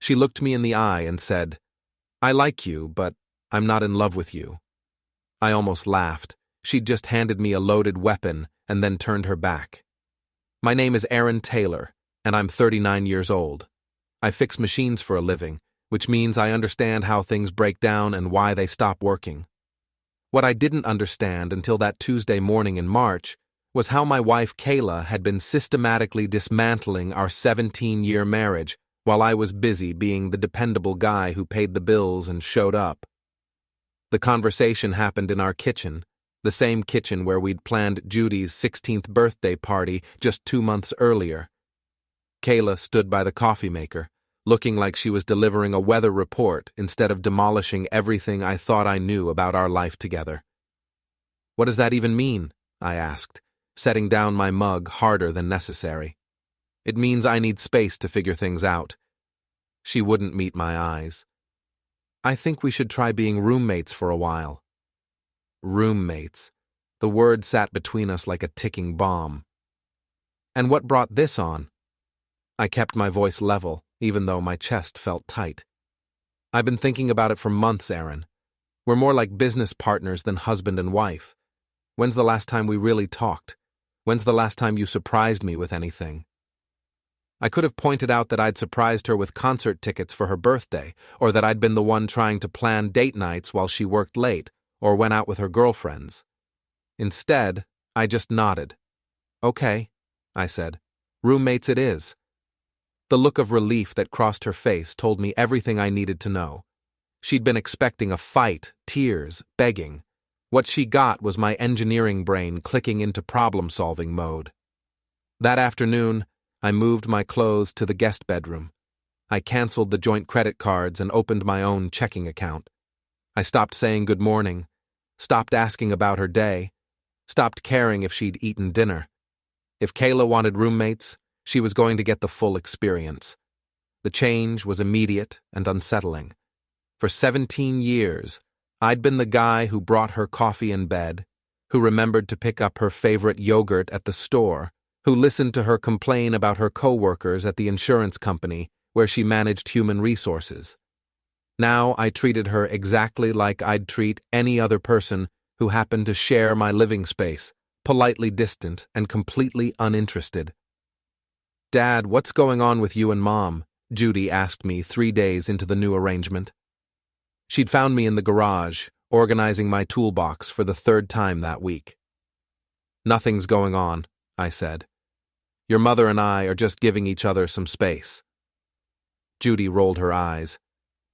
She looked me in the eye and said, "I like you, but I'm not in love with you." I almost laughed. She'd just handed me a loaded weapon and then turned her back. "My name is Aaron Taylor, and I'm 39 years old. I fix machines for a living, which means I understand how things break down and why they stop working." What I didn't understand until that Tuesday morning in March was how my wife Kayla had been systematically dismantling our 17-year marriage while I was busy being the dependable guy who paid the bills and showed up. The conversation happened in our kitchen, the same kitchen where we'd planned Judy's 16th birthday party just 2 months earlier. Kayla stood by the coffee maker, looking like she was delivering a weather report instead of demolishing everything I thought I knew about our life together. "What does that even mean?" I asked, setting down my mug harder than necessary. "It means I need space to figure things out." She wouldn't meet my eyes. "I think we should try being roommates for a while." Roommates. The word sat between us like a ticking bomb. "And what brought this on?" I kept my voice level, even though my chest felt tight. "I've been thinking about it for months, Aaron. We're more like business partners than husband and wife. When's the last time we really talked? When's the last time you surprised me with anything?" I could have pointed out that I'd surprised her with concert tickets for her birthday, or that I'd been the one trying to plan date nights while she worked late, or went out with her girlfriends. Instead, I just nodded. "Okay," I said. "Roommates it is." The look of relief that crossed her face told me everything I needed to know. She'd been expecting a fight, tears, begging. What she got was my engineering brain clicking into problem-solving mode. That afternoon, I moved my clothes to the guest bedroom. I canceled the joint credit cards and opened my own checking account. I stopped saying good morning, stopped asking about her day, stopped caring if she'd eaten dinner. If Kayla wanted roommates, she was going to get the full experience. The change was immediate and unsettling. For 17 years, I'd been the guy who brought her coffee in bed, who remembered to pick up her favorite yogurt at the store, who listened to her complain about her coworkers at the insurance company where she managed human resources. Now I treated her exactly like I'd treat any other person who happened to share my living space, politely distant and completely uninterested. "Dad, what's going on with you and Mom?" Judy asked me 3 days into the new arrangement. She'd found me in the garage, organizing my toolbox for the 3rd time that week. "Nothing's going on," I said. "Your mother and I are just giving each other some space." Judy rolled her eyes.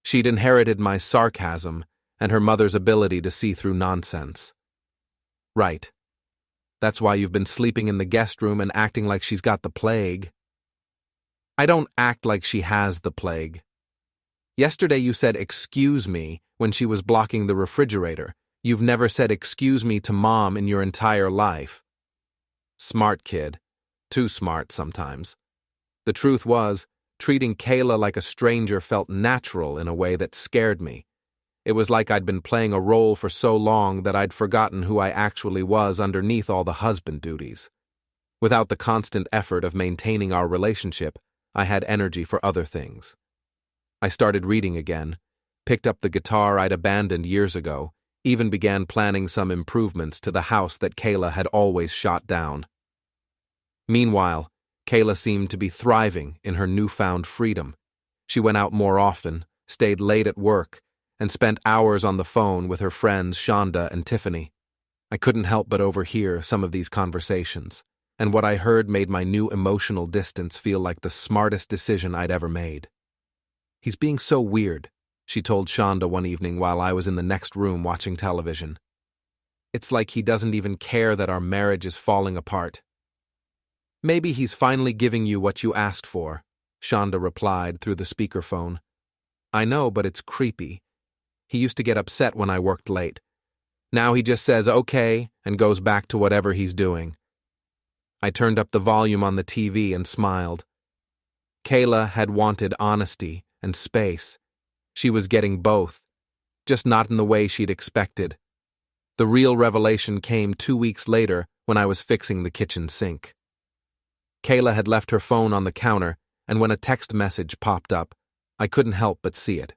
She'd inherited my sarcasm and her mother's ability to see through nonsense. "Right. That's why you've been sleeping in the guest room and acting like she's got the plague." "I don't act like she has the plague. Yesterday you said excuse me when she was blocking the refrigerator. You've never said excuse me to Mom in your entire life." Smart kid. Too smart sometimes. The truth was, treating Kayla like a stranger felt natural in a way that scared me. It was like I'd been playing a role for so long that I'd forgotten who I actually was underneath all the husband duties. Without the constant effort of maintaining our relationship, I had energy for other things. I started reading again, picked up the guitar I'd abandoned years ago, even began planning some improvements to the house that Kayla had always shot down. Meanwhile, Kayla seemed to be thriving in her newfound freedom. She went out more often, stayed late at work, and spent hours on the phone with her friends Shonda and Tiffany. I couldn't help but overhear some of these conversations, and what I heard made my new emotional distance feel like the smartest decision I'd ever made. "He's being so weird," she told Shonda one evening while I was in the next room watching television. "It's like he doesn't even care that our marriage is falling apart." "Maybe he's finally giving you what you asked for," Shonda replied through the speakerphone. "I know, but it's creepy. He used to get upset when I worked late. Now he just says okay and goes back to whatever he's doing." I turned up the volume on the TV and smiled. Kayla had wanted honesty and space. She was getting both, just not in the way she'd expected. The real revelation came 2 weeks later when I was fixing the kitchen sink. Kayla had left her phone on the counter, and when a text message popped up, I couldn't help but see it.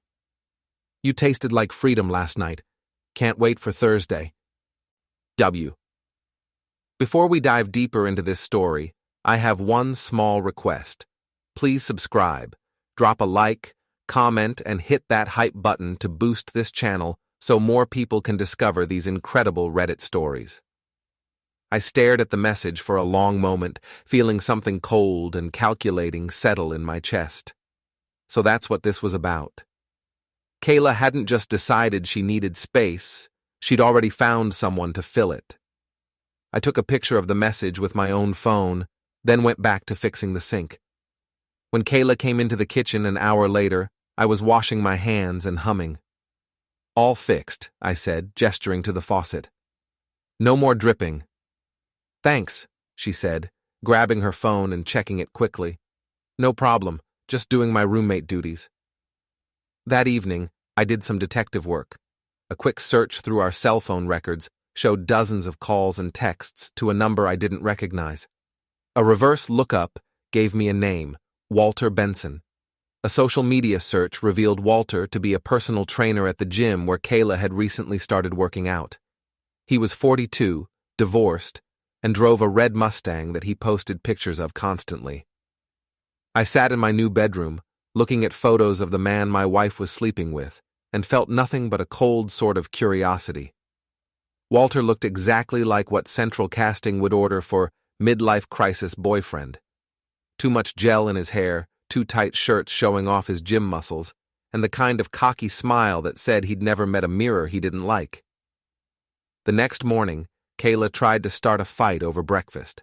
You tasted like freedom last night. Can't wait for Thursday. W. Before we dive deeper into this story, I have one small request. Please subscribe, drop a like, comment, and hit that hype button to boost this channel so more people can discover these incredible Reddit stories. I stared at the message for a long moment, feeling something cold and calculating settle in my chest. So that's what this was about. Kayla hadn't just decided she needed space, she'd already found someone to fill it. I took a picture of the message with my own phone, then went back to fixing the sink. When Kayla came into the kitchen an hour later, I was washing my hands and humming. All fixed, I said, gesturing to the faucet. No more dripping. Thanks, she said, grabbing her phone and checking it quickly. No problem, just doing my roommate duties. That evening, I did some detective work. A quick search through our cell phone records showed dozens of calls and texts to a number I didn't recognize. A reverse lookup gave me a name, Walter Benson. A social media search revealed Walter to be a personal trainer at the gym where Kayla had recently started working out. He was 42, divorced, and drove a red Mustang that he posted pictures of constantly. I sat in my new bedroom, looking at photos of the man my wife was sleeping with, and felt nothing but a cold sort of curiosity. Walter looked exactly like what central casting would order for midlife crisis boyfriend. Too much gel in his hair, too tight shirts showing off his gym muscles, and the kind of cocky smile that said he'd never met a mirror he didn't like. The next morning, Kayla tried to start a fight over breakfast.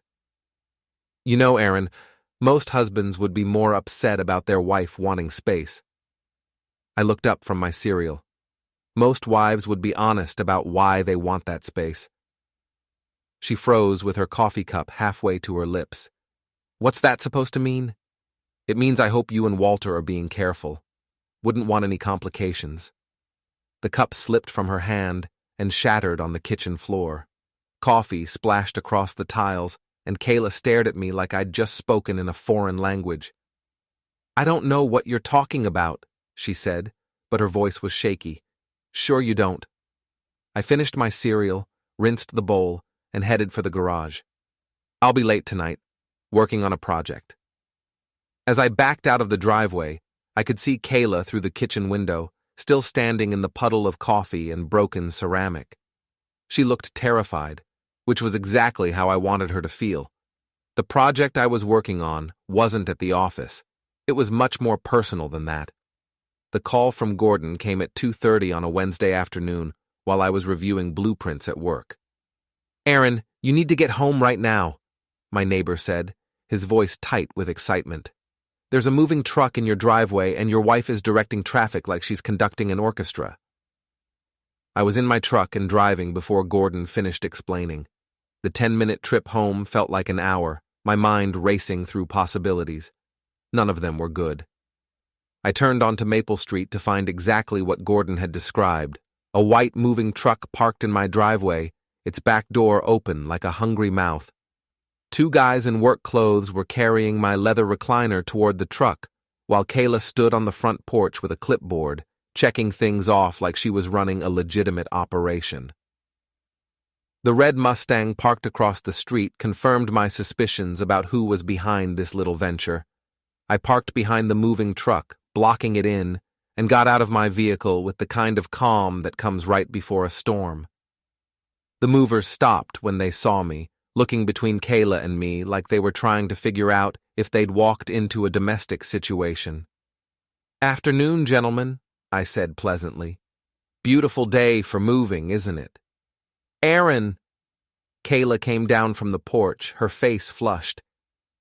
You know, Aaron, most husbands would be more upset about their wife wanting space. I looked up from my cereal. Most wives would be honest about why they want that space. She froze with her coffee cup halfway to her lips. What's that supposed to mean? It means I hope you and Walter are being careful. Wouldn't want any complications. The cup slipped from her hand and shattered on the kitchen floor. Coffee splashed across the tiles, and Kayla stared at me like I'd just spoken in a foreign language. I don't know what you're talking about, she said, but her voice was shaky. Sure you don't. I finished my cereal, rinsed the bowl, and headed for the garage. I'll be late tonight, working on a project. As I backed out of the driveway, I could see Kayla through the kitchen window, still standing in the puddle of coffee and broken ceramic. She looked terrified, which was exactly how I wanted her to feel. The project I was working on wasn't at the office. It was much more personal than that. The call from Gordon came at 2:30 on a Wednesday afternoon while I was reviewing blueprints at work. Aaron, you need to get home right now, my neighbor said, his voice tight with excitement. There's a moving truck in your driveway and your wife is directing traffic like she's conducting an orchestra. I was in my truck and driving before Gordon finished explaining. The 10-minute trip home felt like an hour, my mind racing through possibilities. None of them were good. I turned onto Maple Street to find exactly what Gordon had described, a white moving truck parked in my driveway, its back door open like a hungry mouth. Two guys in work clothes were carrying my leather recliner toward the truck, while Kayla stood on the front porch with a clipboard, checking things off like she was running a legitimate operation. The red Mustang parked across the street confirmed my suspicions about who was behind this little venture. I parked behind the moving truck, blocking it in, and got out of my vehicle with the kind of calm that comes right before a storm. The movers stopped when they saw me, looking between Kayla and me like they were trying to figure out if they'd walked into a domestic situation. Afternoon, gentlemen, I said pleasantly. Beautiful day for moving, isn't it? Aaron! Kayla came down from the porch, her face flushed.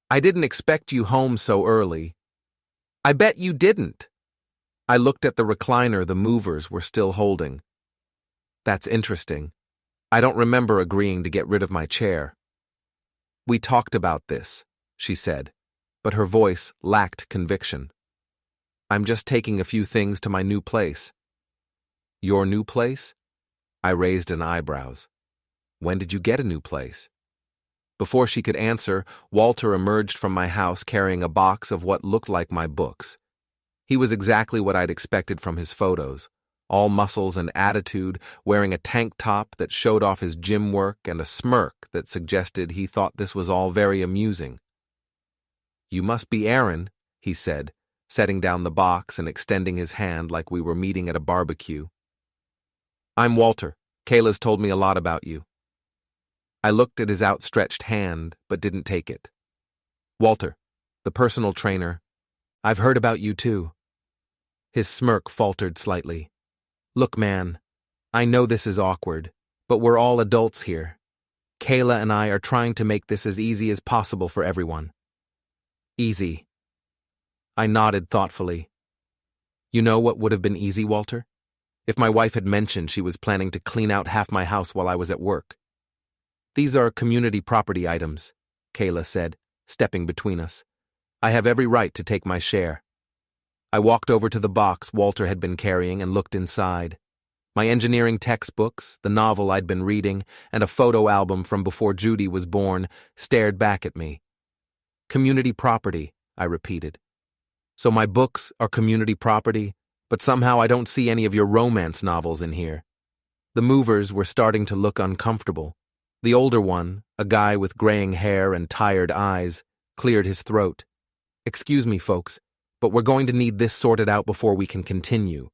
I didn't expect you home so early. I bet you didn't. I looked at the recliner the movers were still holding. That's interesting. I don't remember agreeing to get rid of my chair. We talked about this, she said, but her voice lacked conviction. I'm just taking a few things to my new place. Your new place? I raised an eyebrows. When did you get a new place? Before she could answer, Walter emerged from my house carrying a box of what looked like my books. He was exactly what I'd expected from his photos. All muscles and attitude, wearing a tank top that showed off his gym work and a smirk that suggested he thought this was all very amusing. "You must be Aaron," he said, setting down the box and extending his hand like we were meeting at a barbecue. "I'm Walter. Kayla's told me a lot about you." I looked at his outstretched hand, but didn't take it. "Walter, the personal trainer. I've heard about you too." His smirk faltered slightly. "Look, man, I know this is awkward, but we're all adults here. Kayla and I are trying to make this as easy as possible for everyone." "Easy." I nodded thoughtfully. "You know what would have been easy, Walter? If my wife had mentioned she was planning to clean out half my house while I was at work." "These are community property items," Kayla said, stepping between us. "I have every right to take my share." I walked over to the box Walter had been carrying and looked inside. My engineering textbooks, the novel I'd been reading, and a photo album from before Judy was born stared back at me. "Community property," I repeated. "So my books are community property, but somehow I don't see any of your romance novels in here." The movers were starting to look uncomfortable. The older one, a guy with graying hair and tired eyes, cleared his throat. "Excuse me, folks, but we're going to need this sorted out before we can continue.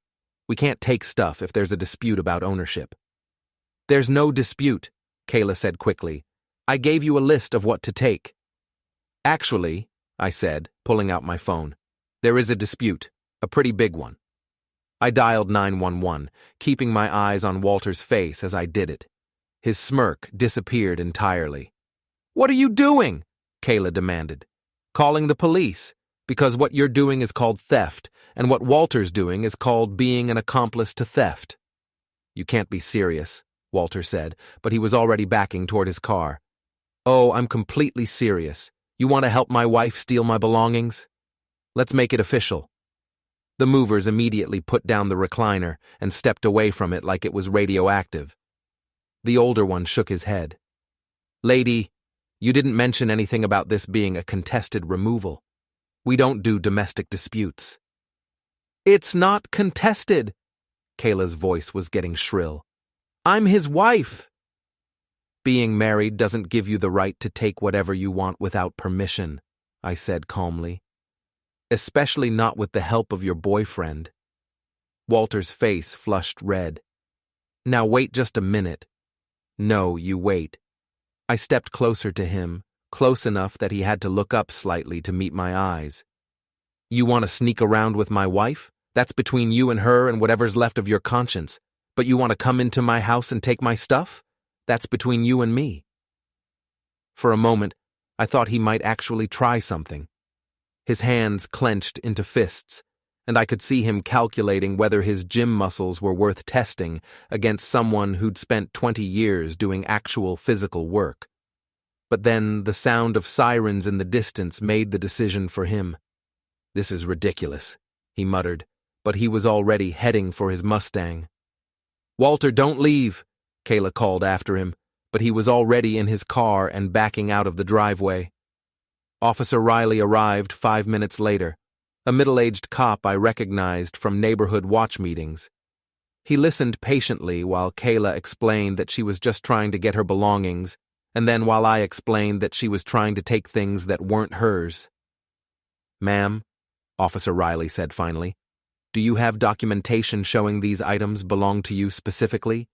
We can't take stuff if there's a dispute about ownership." "There's no dispute," Kayla said quickly. "I gave you a list of what to take." "Actually," I said, pulling out my phone, "there is a dispute, a pretty big one." I dialed 911, keeping my eyes on Walter's face as I did it. His smirk disappeared entirely. "What are you doing?" Kayla demanded. "Calling the police. Because what you're doing is called theft, and what Walter's doing is called being an accomplice to theft." "You can't be serious," Walter said, but he was already backing toward his car. "Oh, I'm completely serious. You want to help my wife steal my belongings? Let's make it official." The movers immediately put down the recliner and stepped away from it like it was radioactive. The older one shook his head. "Lady, you didn't mention anything about this being a contested removal. We don't do domestic disputes." "It's not contested." Kayla's voice was getting shrill. "I'm his wife." "Being married doesn't give you the right to take whatever you want without permission," I said calmly. "Especially not with the help of your boyfriend." Walter's face flushed red. "Now wait just a minute." "No, you wait." I stepped closer to him, close enough that he had to look up slightly to meet my eyes. "You want to sneak around with my wife? That's between you and her and whatever's left of your conscience. But you want to come into my house and take my stuff? That's between you and me." For a moment, I thought he might actually try something. His hands clenched into fists, and I could see him calculating whether his gym muscles were worth testing against someone who'd spent 20 years doing actual physical work. But then the sound of sirens in the distance made the decision for him. "This is ridiculous," he muttered, but he was already heading for his Mustang. "Walter, don't leave," Kayla called after him, but he was already in his car and backing out of the driveway. Officer Riley arrived 5 minutes later, a middle-aged cop I recognized from neighborhood watch meetings. He listened patiently while Kayla explained that she was just trying to get her belongings, and then while I explained that she was trying to take things that weren't hers. "Ma'am," Officer Riley said finally, "do you have documentation showing these items belong to you specifically?"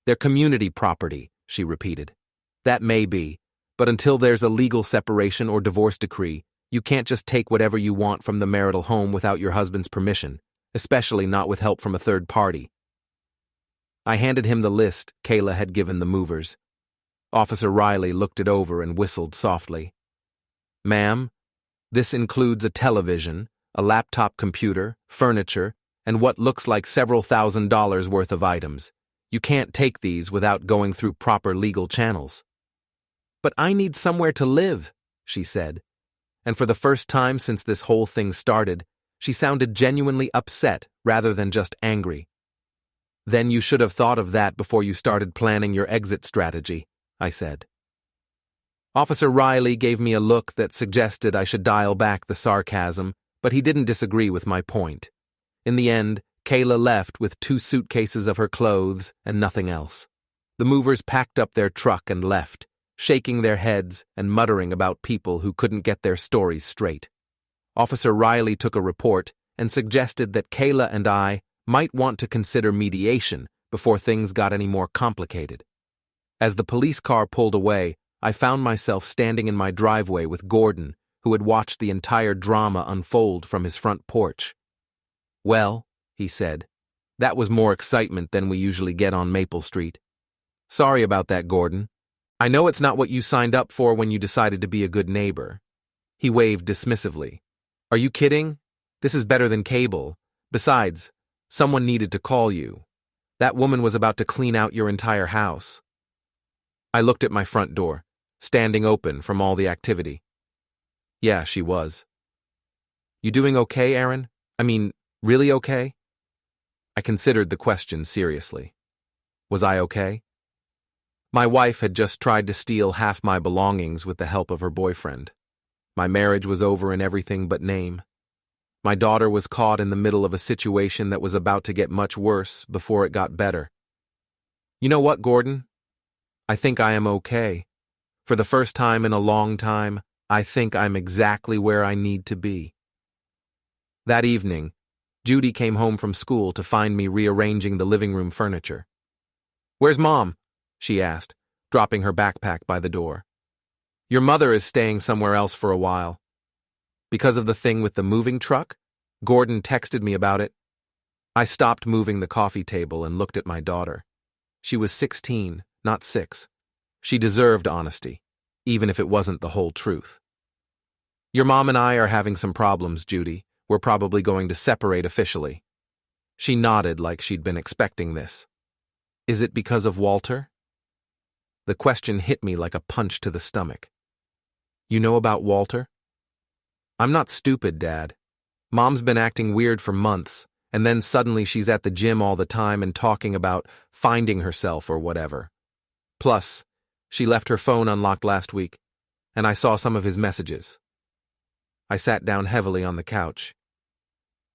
"They're community property," she repeated. "That may be, but until there's a legal separation or divorce decree, you can't just take whatever you want from the marital home without your husband's permission, especially not with help from a third party." I handed him the list Kayla had given the movers. Officer Riley looked it over and whistled softly. "Ma'am, this includes a television, a laptop computer, furniture, and what looks like several $1,000s worth of items. You can't take these without going through proper legal channels." "But I need somewhere to live," she said. And for the first time since this whole thing started, she sounded genuinely upset rather than just angry. "Then you should have thought of that before you started planning your exit strategy," I said. Officer Riley gave me a look that suggested I should dial back the sarcasm, but he didn't disagree with my point. In the end, Kayla left with 2 suitcases of her clothes and nothing else. The movers packed up their truck and left, shaking their heads and muttering about people who couldn't get their stories straight. Officer Riley took a report and suggested that Kayla and I might want to consider mediation before things got any more complicated. As the police car pulled away, I found myself standing in my driveway with Gordon, who had watched the entire drama unfold from his front porch. "Well," he said, "that was more excitement than we usually get on Maple Street. Sorry about that, Gordon. I know it's not what you signed up for when you decided to be a good neighbor." He waved dismissively. "Are you kidding? This is better than cable. Besides, someone needed to call you. That woman was about to clean out your entire house." I looked at my front door, standing open from all the activity. Yeah, she was. "You doing okay, Aaron? I mean, really okay?" I considered the question seriously. Was I okay? My wife had just tried to steal half my belongings with the help of her boyfriend. My marriage was over in everything but name. My daughter was caught in the middle of a situation that was about to get much worse before it got better. You know what, Gordon? I think I am okay. For the first time in a long time, I think I'm exactly where I need to be. That evening, Judy came home from school to find me rearranging the living room furniture. "Where's Mom?" she asked, dropping her backpack by the door. "Your mother is staying somewhere else for a while." Because of the thing with the moving truck? Gordon texted me about it. I stopped moving the coffee table and looked at my daughter. She was 16, not 6. She deserved honesty, even if it wasn't the whole truth. "Your mom and I are having some problems, Judy. We're probably going to separate officially." She nodded like she'd been expecting this. "Is it because of Walter?" The question hit me like a punch to the stomach. "You know about Walter?" "I'm not stupid, Dad. Mom's been acting weird for months, and then suddenly she's at the gym all the time and talking about finding herself or whatever. Plus, she left her phone unlocked last week, and I saw some of his messages." I sat down heavily on the couch.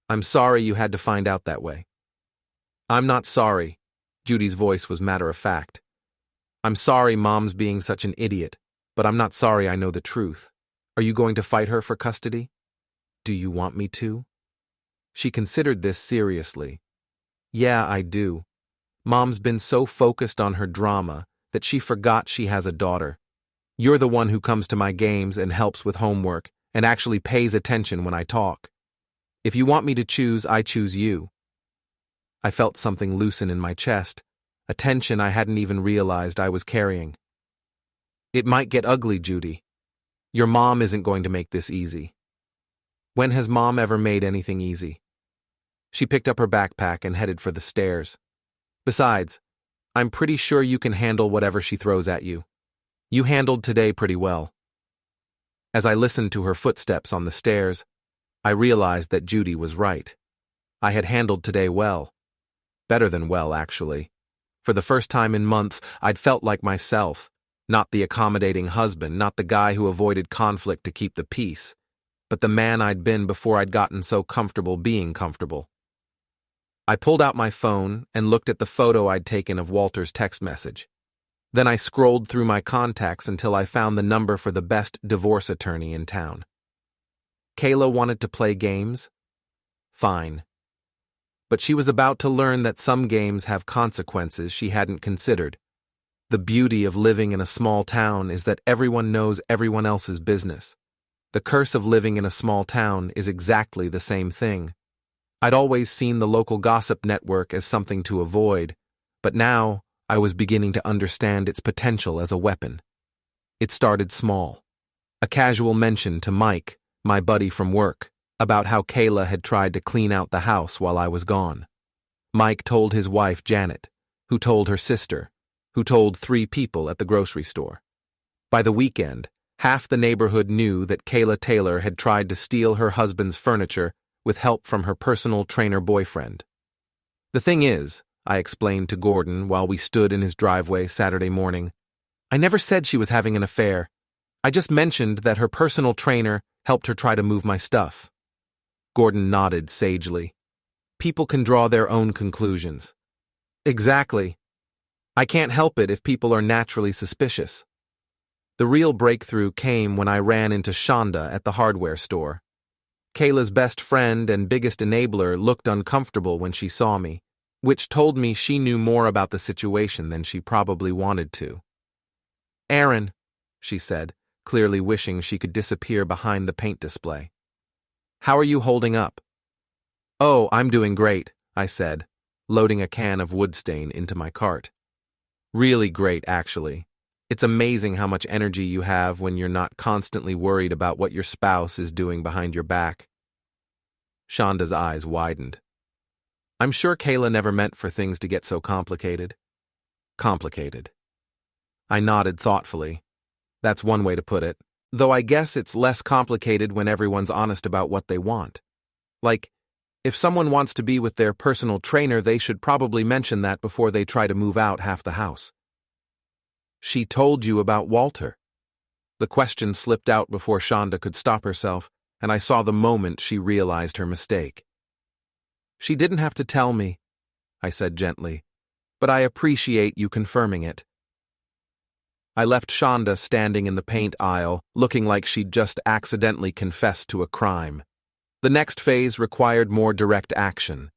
"I'm sorry you had to find out that way." "I'm not sorry." Judy's voice was matter-of-fact. "I'm sorry Mom's being such an idiot, but I'm not sorry I know the truth. Are you going to fight her for custody?" "Do you want me to?" She considered this seriously. "Yeah, I do. Mom's been so focused on her drama that she forgot she has a daughter. You're the one who comes to my games and helps with homework and actually pays attention when I talk. If you want me to choose, I choose you." I felt something loosen in my chest, a tension I hadn't even realized I was carrying. "It might get ugly, Judy. Your mom isn't going to make this easy." "When has Mom ever made anything easy?" She picked up her backpack and headed for the stairs. "Besides, I'm pretty sure you can handle whatever she throws at you. You handled today pretty well." As I listened to her footsteps on the stairs, I realized that Judy was right. I had handled today well. Better than well, actually. For the first time in months, I'd felt like myself. Not the accommodating husband, not the guy who avoided conflict to keep the peace, but the man I'd been before I'd gotten so comfortable being comfortable. I pulled out my phone and looked at the photo I'd taken of Walter's text message. Then I scrolled through my contacts until I found the number for the best divorce attorney in town. Kayla wanted to play games? Fine. But she was about to learn that some games have consequences she hadn't considered. The beauty of living in a small town is that everyone knows everyone else's business. The curse of living in a small town is exactly the same thing. I'd always seen the local gossip network as something to avoid, but now I was beginning to understand its potential as a weapon. It started small. A casual mention to Mike, my buddy from work, about how Kayla had tried to clean out the house while I was gone. Mike told his wife Janet, who told her sister, who told 3 people at the grocery store. By the weekend, half the neighborhood knew that Kayla Taylor had tried to steal her husband's furniture with help from her personal trainer boyfriend. "The thing is," I explained to Gordon while we stood in his driveway Saturday morning, "I never said she was having an affair. I just mentioned that her personal trainer helped her try to move my stuff." Gordon nodded sagely. People can draw their own conclusions. Exactly. I can't help it if people are naturally suspicious. The real breakthrough came when I ran into Shonda at the hardware store. Kayla's best friend and biggest enabler looked uncomfortable when she saw me, which told me she knew more about the situation than she probably wanted to. "Aaron," she said, clearly wishing she could disappear behind the paint display. "How are you holding up?" "Oh, I'm doing great," I said, loading a can of wood stain into my cart. "Really great, actually. It's amazing how much energy you have when you're not constantly worried about what your spouse is doing behind your back." Shonda's eyes widened. "I'm sure Kayla never meant for things to get so complicated." Complicated. I nodded thoughtfully. That's one way to put it, though I guess it's less complicated when everyone's honest about what they want. Like, if someone wants to be with their personal trainer, they should probably mention that before they try to move out half the house. "She told you about Walter." The question slipped out before Shonda could stop herself, and I saw the moment she realized her mistake. "She didn't have to tell me," I said gently, "but I appreciate you confirming it." I left Shonda standing in the paint aisle, looking like she'd just accidentally confessed to a crime. The next phase required more direct action.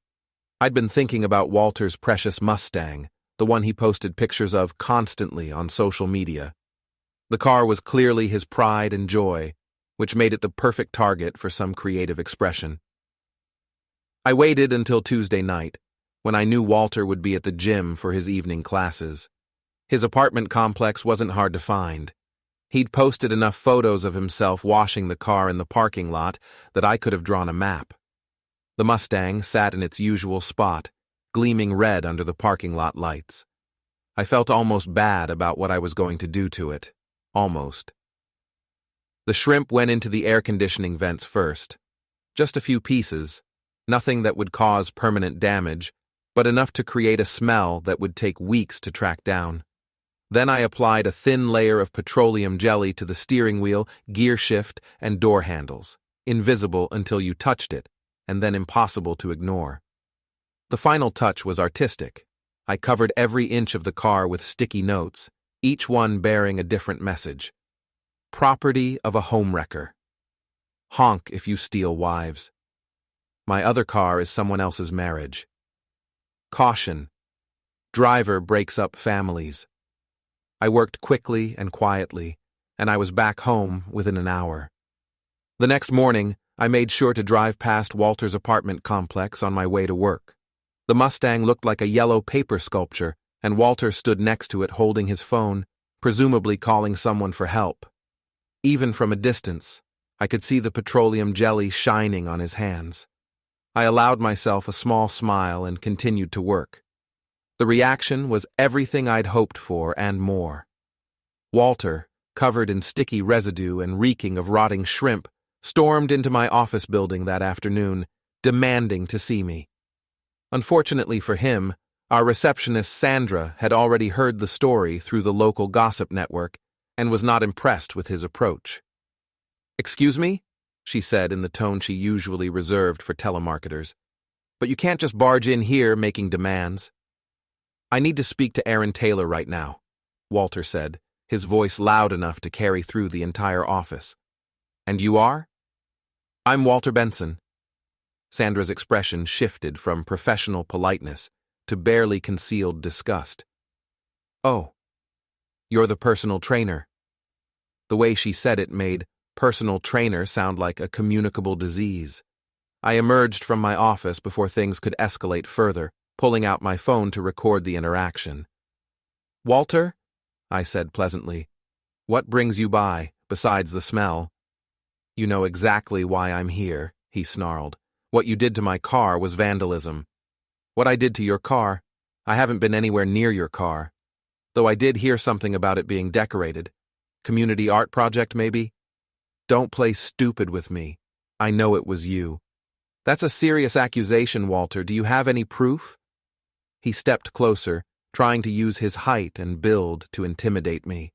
I'd been thinking about Walter's precious Mustang, the one he posted pictures of constantly on social media. The car was clearly his pride and joy, which made it the perfect target for some creative expression. I waited until Tuesday night, when I knew Walter would be at the gym for his evening classes. His apartment complex wasn't hard to find. He'd posted enough photos of himself washing the car in the parking lot that I could have drawn a map. The Mustang sat in its usual spot, gleaming red under the parking lot lights. I felt almost bad about what I was going to do to it. Almost. The shrimp went into the air conditioning vents first. Just a few pieces, nothing that would cause permanent damage, but enough to create a smell that would take weeks to track down. Then I applied a thin layer of petroleum jelly to the steering wheel, gear shift, and door handles, invisible until you touched it, and then impossible to ignore. The final touch was artistic. I covered every inch of the car with sticky notes, each one bearing a different message. Property of a homewrecker. Honk if you steal wives. My other car is someone else's marriage. Caution. Driver breaks up families. I worked quickly and quietly, and I was back home within an hour. The next morning, I made sure to drive past Walter's apartment complex on my way to work. The Mustang looked like a yellow paper sculpture, and Walter stood next to it holding his phone, presumably calling someone for help. Even from a distance, I could see the petroleum jelly shining on his hands. I allowed myself a small smile and continued to work. The reaction was everything I'd hoped for and more. Walter, covered in sticky residue and reeking of rotting shrimp, stormed into my office building that afternoon, demanding to see me. Unfortunately for him, our receptionist Sandra had already heard the story through the local gossip network and was not impressed with his approach. "Excuse me?" she said in the tone she usually reserved for telemarketers. "But you can't just barge in here making demands." "I need to speak to Aaron Taylor right now," Walter said, his voice loud enough to carry through the entire office. "And you are?" "I'm Walter Benson." Sandra's expression shifted from professional politeness to barely concealed disgust. "Oh, you're the personal trainer." The way she said it made personal trainer sound like a communicable disease. I emerged from my office before things could escalate further, pulling out my phone to record the interaction. "Walter," I said pleasantly, "what brings you by, besides the smell?" "You know exactly why I'm here," he snarled. "What you did to my car was vandalism." "What I did to your car? I haven't been anywhere near your car. Though I did hear something about it being decorated. Community art project, maybe?" "Don't play stupid with me. I know it was you." "That's a serious accusation, Walter. Do you have any proof?" He stepped closer, trying to use his height and build to intimidate me.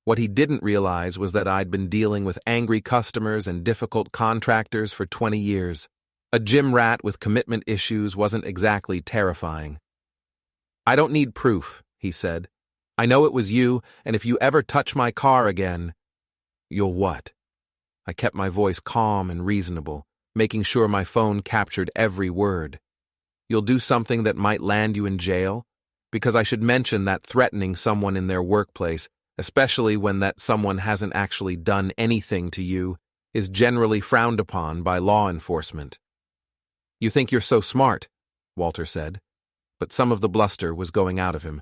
What he didn't realize was that I'd been dealing with angry customers and difficult contractors for 20 years. A gym rat with commitment issues wasn't exactly terrifying. "I don't need proof," he said. "I know it was you, and if you ever touch my car again—" "You'll what?" I kept my voice calm and reasonable, making sure my phone captured every word. "You'll do something that might land you in jail? Because I should mention that threatening someone in their workplace, especially when that someone hasn't actually done anything to you, is generally frowned upon by law enforcement." "You think you're so smart," Walter said, but some of the bluster was going out of him.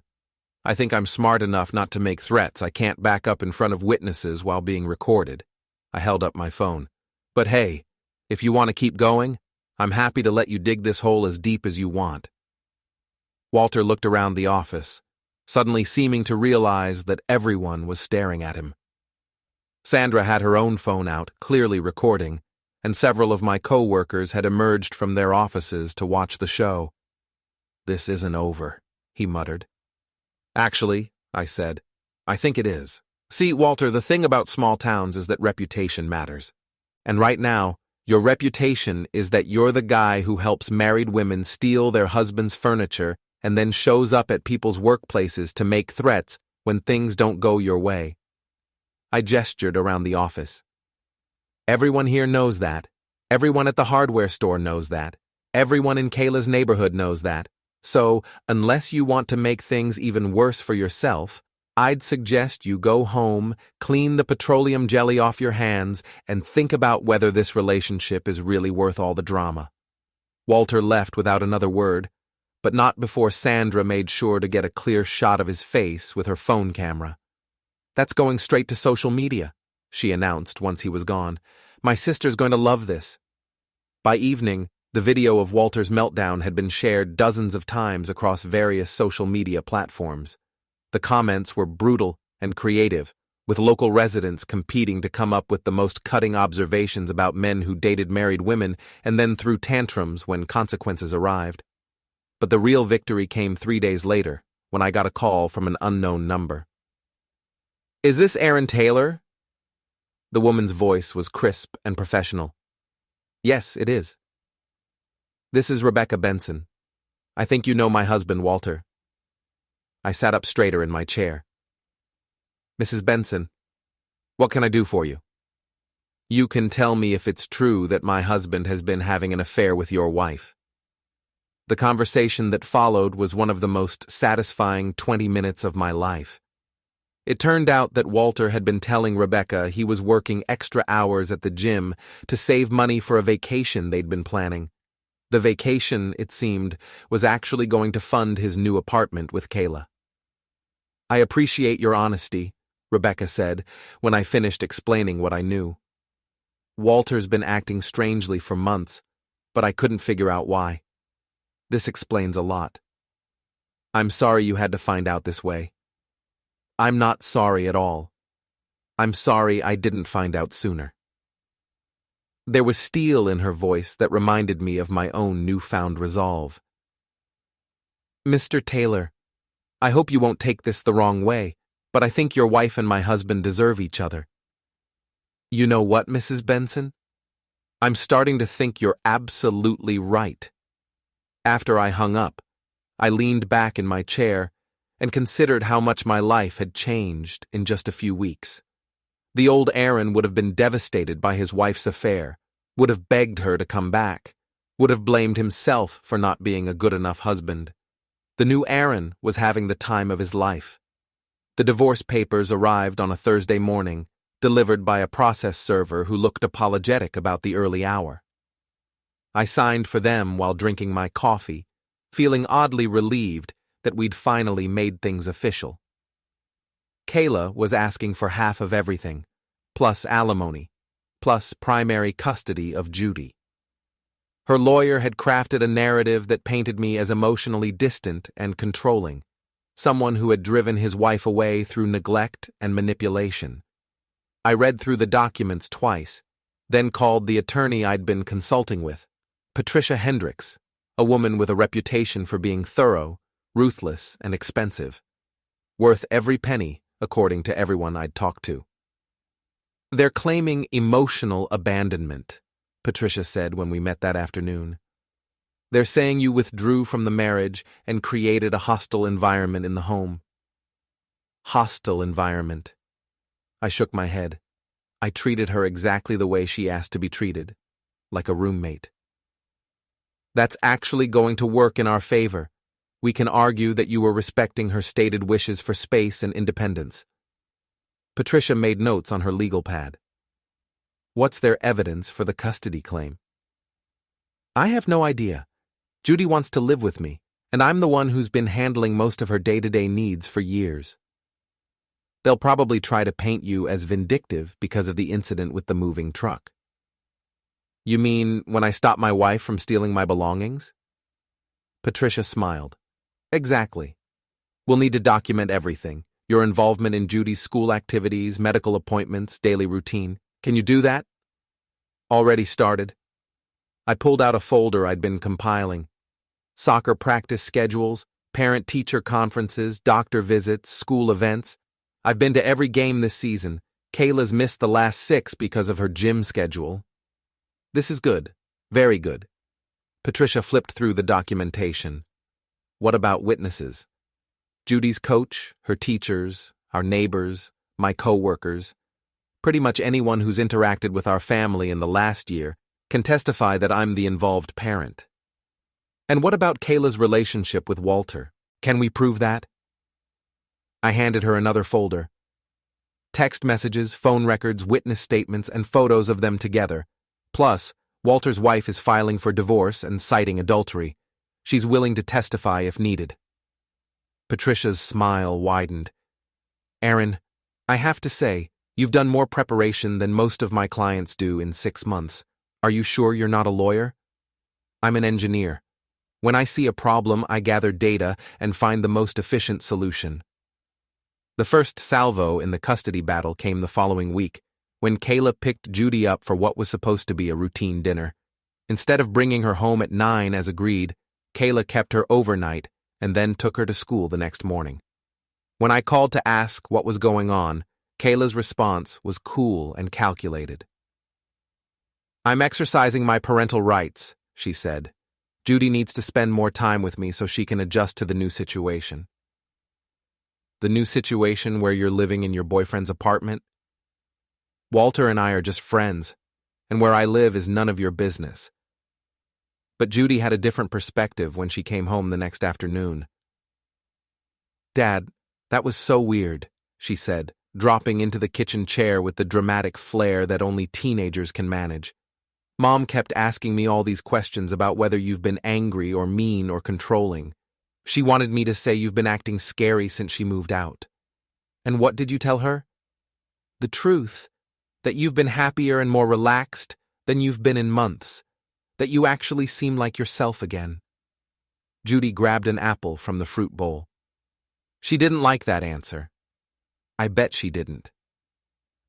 "I think I'm smart enough not to make threats I can't back up in front of witnesses while being recorded." I held up my phone. "But hey, if you want to keep going, I'm happy to let you dig this hole as deep as you want." Walter looked around the office, suddenly seeming to realize that everyone was staring at him. Sandra had her own phone out, clearly recording, and several of my co-workers had emerged from their offices to watch the show. "This isn't over," he muttered. "Actually," I said, "I think it is. See, Walter, the thing about small towns is that reputation matters. And right now, your reputation is that you're the guy who helps married women steal their husband's furniture and then shows up at people's workplaces to make threats when things don't go your way." I gestured around the office. "Everyone here knows that. Everyone at the hardware store knows that. Everyone in Kayla's neighborhood knows that. So, unless you want to make things even worse for yourself, I'd suggest you go home, clean the petroleum jelly off your hands, and think about whether this relationship is really worth all the drama." Walter left without another word, but not before Sandra made sure to get a clear shot of his face with her phone camera. "That's going straight to social media," she announced once he was gone. "My sister's going to love this." By evening, the video of Walter's meltdown had been shared dozens of times across various social media platforms. The comments were brutal and creative, with local residents competing to come up with the most cutting observations about men who dated married women and then threw tantrums when consequences arrived. But the real victory came 3 days later, when I got a call from an unknown number. "Is this Aaron Taylor?" The woman's voice was crisp and professional. "Yes, it is." "This is Rebecca Benson. I think you know my husband, Walter." I sat up straighter in my chair. "Mrs. Benson, what can I do for you?" "You can tell me if it's true that my husband has been having an affair with your wife." The conversation that followed was one of the most satisfying 20 minutes of my life. It turned out that Walter had been telling Rebecca he was working extra hours at the gym to save money for a vacation they'd been planning. The vacation, it seemed, was actually going to fund his new apartment with Kayla. "I appreciate your honesty," Rebecca said when I finished explaining what I knew. "Walter's been acting strangely for months, but I couldn't figure out why. This explains a lot. I'm sorry you had to find out this way." "I'm not sorry at all. I'm sorry I didn't find out sooner." There was steel in her voice that reminded me of my own newfound resolve. "Mr. Taylor, I hope you won't take this the wrong way, but I think your wife and my husband deserve each other." "You know what, Mrs. Benson? I'm starting to think you're absolutely right." After I hung up, I leaned back in my chair and considered how much my life had changed in just a few weeks. The old Aaron would have been devastated by his wife's affair, would have begged her to come back, would have blamed himself for not being a good enough husband. The new Aaron was having the time of his life. The divorce papers arrived on a Thursday morning, delivered by a process server who looked apologetic about the early hour. I signed for them while drinking my coffee, feeling oddly relieved that we'd finally made things official. Kayla was asking for half of everything, plus alimony, plus primary custody of Judy. Her lawyer had crafted a narrative that painted me as emotionally distant and controlling, someone who had driven his wife away through neglect and manipulation. I read through the documents twice, then called the attorney I'd been consulting with, Patricia Hendricks, a woman with a reputation for being thorough, ruthless, and expensive. Worth every penny, according to everyone I'd talked to. "They're claiming emotional abandonment," Patricia said when we met that afternoon. They're saying you withdrew from the marriage and created a hostile environment in the home. Hostile environment. I shook my head. I treated her exactly the way she asked to be treated, like a roommate. That's actually going to work in our favor. We can argue that you were respecting her stated wishes for space and independence. Patricia made notes on her legal pad. What's their evidence for the custody claim? I have no idea. Judy wants to live with me, and I'm the one who's been handling most of her day-to-day needs for years. They'll probably try to paint you as vindictive because of the incident with the moving truck. You mean when I stopped my wife from stealing my belongings? Patricia smiled. Exactly. We'll need to document everything. Your involvement in Judy's school activities, medical appointments, daily routine. Can you do that? Already started. I pulled out a folder I'd been compiling. Soccer practice schedules, parent-teacher conferences, doctor visits, school events. I've been to every game this season. Kayla's missed the last 6 because of her gym schedule. This is good. Very good. Patricia flipped through the documentation. What about witnesses? Judy's coach, her teachers, our neighbors, my co-workers. Pretty much anyone who's interacted with our family in the last year can testify that I'm the involved parent. And what about Kayla's relationship with Walter? Can we prove that? I handed her another folder. Text messages, phone records, witness statements, and photos of them together. Plus, Walter's wife is filing for divorce and citing adultery. She's willing to testify if needed. Patricia's smile widened. Aaron, I have to say, you've done more preparation than most of my clients do in 6 months. Are you sure you're not a lawyer? I'm an engineer. When I see a problem, I gather data and find the most efficient solution. The first salvo in the custody battle came the following week, when Kayla picked Judy up for what was supposed to be a routine dinner. Instead of bringing her home at 9 as agreed, Kayla kept her overnight and then took her to school the next morning. When I called to ask what was going on, Kayla's response was cool and calculated. I'm exercising my parental rights, she said. Judy needs to spend more time with me so she can adjust to the new situation. The new situation where you're living in your boyfriend's apartment? Walter and I are just friends, and where I live is none of your business. But Judy had a different perspective when she came home the next afternoon. Dad, that was so weird, she said, dropping into the kitchen chair with the dramatic flair that only teenagers can manage. Mom kept asking me all these questions about whether you've been angry or mean or controlling. She wanted me to say you've been acting scary since she moved out. And what did you tell her? The truth, that you've been happier and more relaxed than you've been in months, that you actually seem like yourself again. Judy grabbed an apple from the fruit bowl. She didn't like that answer. I bet she didn't.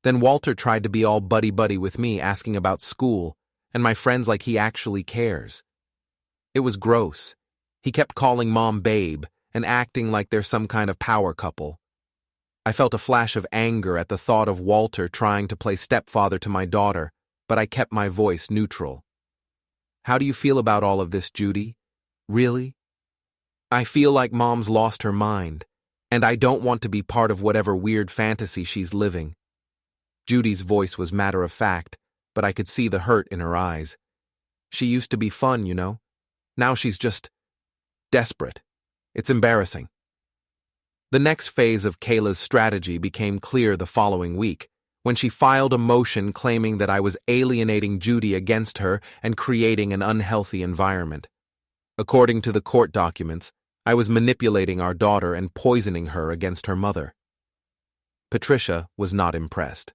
Then Walter tried to be all buddy-buddy with me, asking about school and my friends like he actually cares. It was gross. He kept calling Mom babe and acting like they're some kind of power couple. I felt a flash of anger at the thought of Walter trying to play stepfather to my daughter, but I kept my voice neutral. How do you feel about all of this, Judy? Really? I feel like Mom's lost her mind, and I don't want to be part of whatever weird fantasy she's living. Judy's voice was matter-of-fact, but I could see the hurt in her eyes. She used to be fun, you know. Now she's just desperate. It's embarrassing. The next phase of Kayla's strategy became clear the following week, when she filed a motion claiming that I was alienating Judy against her and creating an unhealthy environment. According to the court documents, I was manipulating our daughter and poisoning her against her mother. Patricia was not impressed.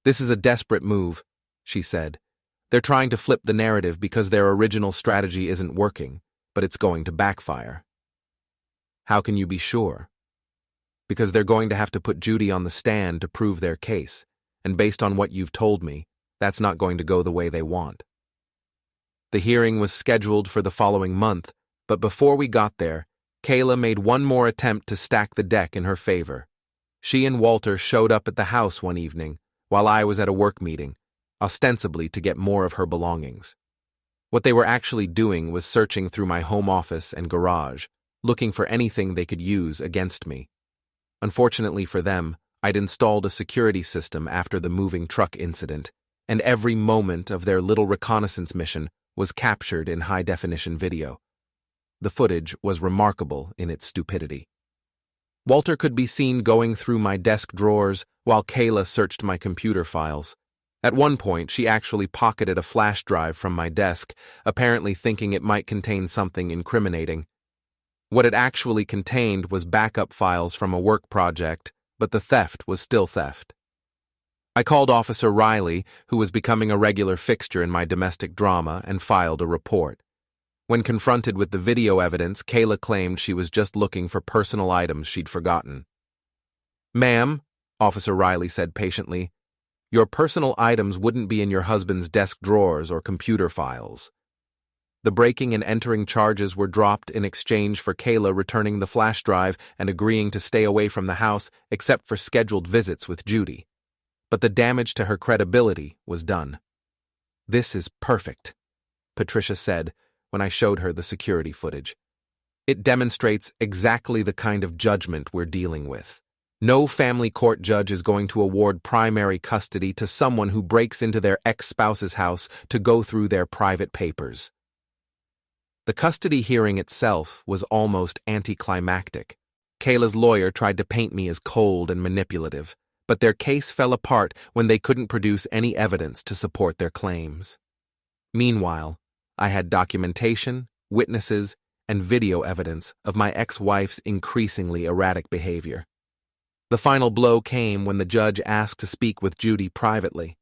This is a desperate move, she said. They're trying to flip the narrative because their original strategy isn't working, but it's going to backfire. How can you be sure? Because they're going to have to put Judy on the stand to prove their case, and based on what you've told me, that's not going to go the way they want. The hearing was scheduled for the following month, but before we got there, Kayla made one more attempt to stack the deck in her favor. She and Walter showed up at the house one evening, while I was at a work meeting, ostensibly to get more of her belongings. What they were actually doing was searching through my home office and garage, looking for anything they could use against me. Unfortunately for them, I'd installed a security system after the moving truck incident, and every moment of their little reconnaissance mission was captured in high-definition video. The footage was remarkable in its stupidity. Walter could be seen going through my desk drawers while Kayla searched my computer files. At one point, she actually pocketed a flash drive from my desk, apparently thinking it might contain something incriminating. What it actually contained was backup files from a work project, but the theft was still theft. I called Officer Riley, who was becoming a regular fixture in my domestic drama, and filed a report. When confronted with the video evidence, Kayla claimed she was just looking for personal items she'd forgotten. "Ma'am," Officer Riley said patiently, "your personal items wouldn't be in your husband's desk drawers or computer files." The breaking and entering charges were dropped in exchange for Kayla returning the flash drive and agreeing to stay away from the house except for scheduled visits with Judy. But the damage to her credibility was done. "This is perfect," Patricia said when I showed her the security footage. "It demonstrates exactly the kind of judgment we're dealing with. No family court judge is going to award primary custody to someone who breaks into their ex-spouse's house to go through their private papers." The custody hearing itself was almost anticlimactic. Kayla's lawyer tried to paint me as cold and manipulative, but their case fell apart when they couldn't produce any evidence to support their claims. Meanwhile, I had documentation, witnesses, and video evidence of my ex-wife's increasingly erratic behavior. The final blow came when the judge asked to speak with Judy privately.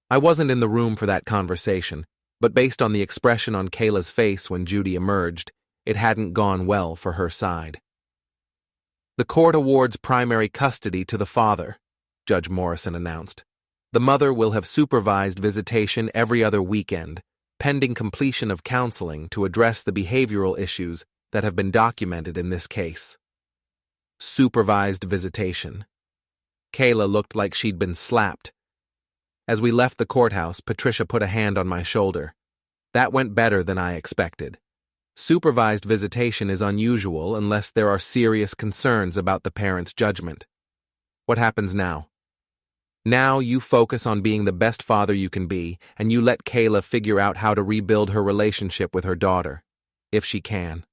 I wasn't in the room for that conversation, but based on the expression on Kayla's face when Judy emerged, it hadn't gone well for her side. "The court awards primary custody to the father," Judge Morrison announced. "The mother will have supervised visitation every other weekend, pending completion of counseling to address the behavioral issues that have been documented in this case." Supervised visitation. Kayla looked like she'd been slapped. As we left the courthouse, Patricia put a hand on my shoulder. "That went better than I expected. Supervised visitation is unusual unless there are serious concerns about the parent's judgment. What happens now?" "Now you focus on being the best father you can be, and you let Kayla figure out how to rebuild her relationship with her daughter, if she can."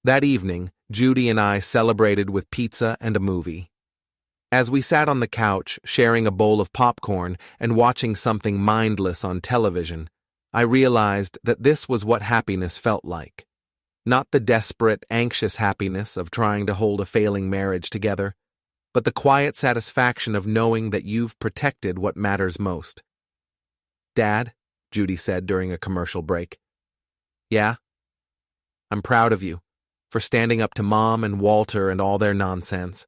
That evening, Judy and I celebrated with pizza and a movie. As we sat on the couch, sharing a bowl of popcorn and watching something mindless on television, I realized that this was what happiness felt like. Not the desperate, anxious happiness of trying to hold a failing marriage together, but the quiet satisfaction of knowing that you've protected what matters most. "Dad," Judy said during a commercial break. "Yeah? I'm proud of you, for standing up to Mom and Walter and all their nonsense,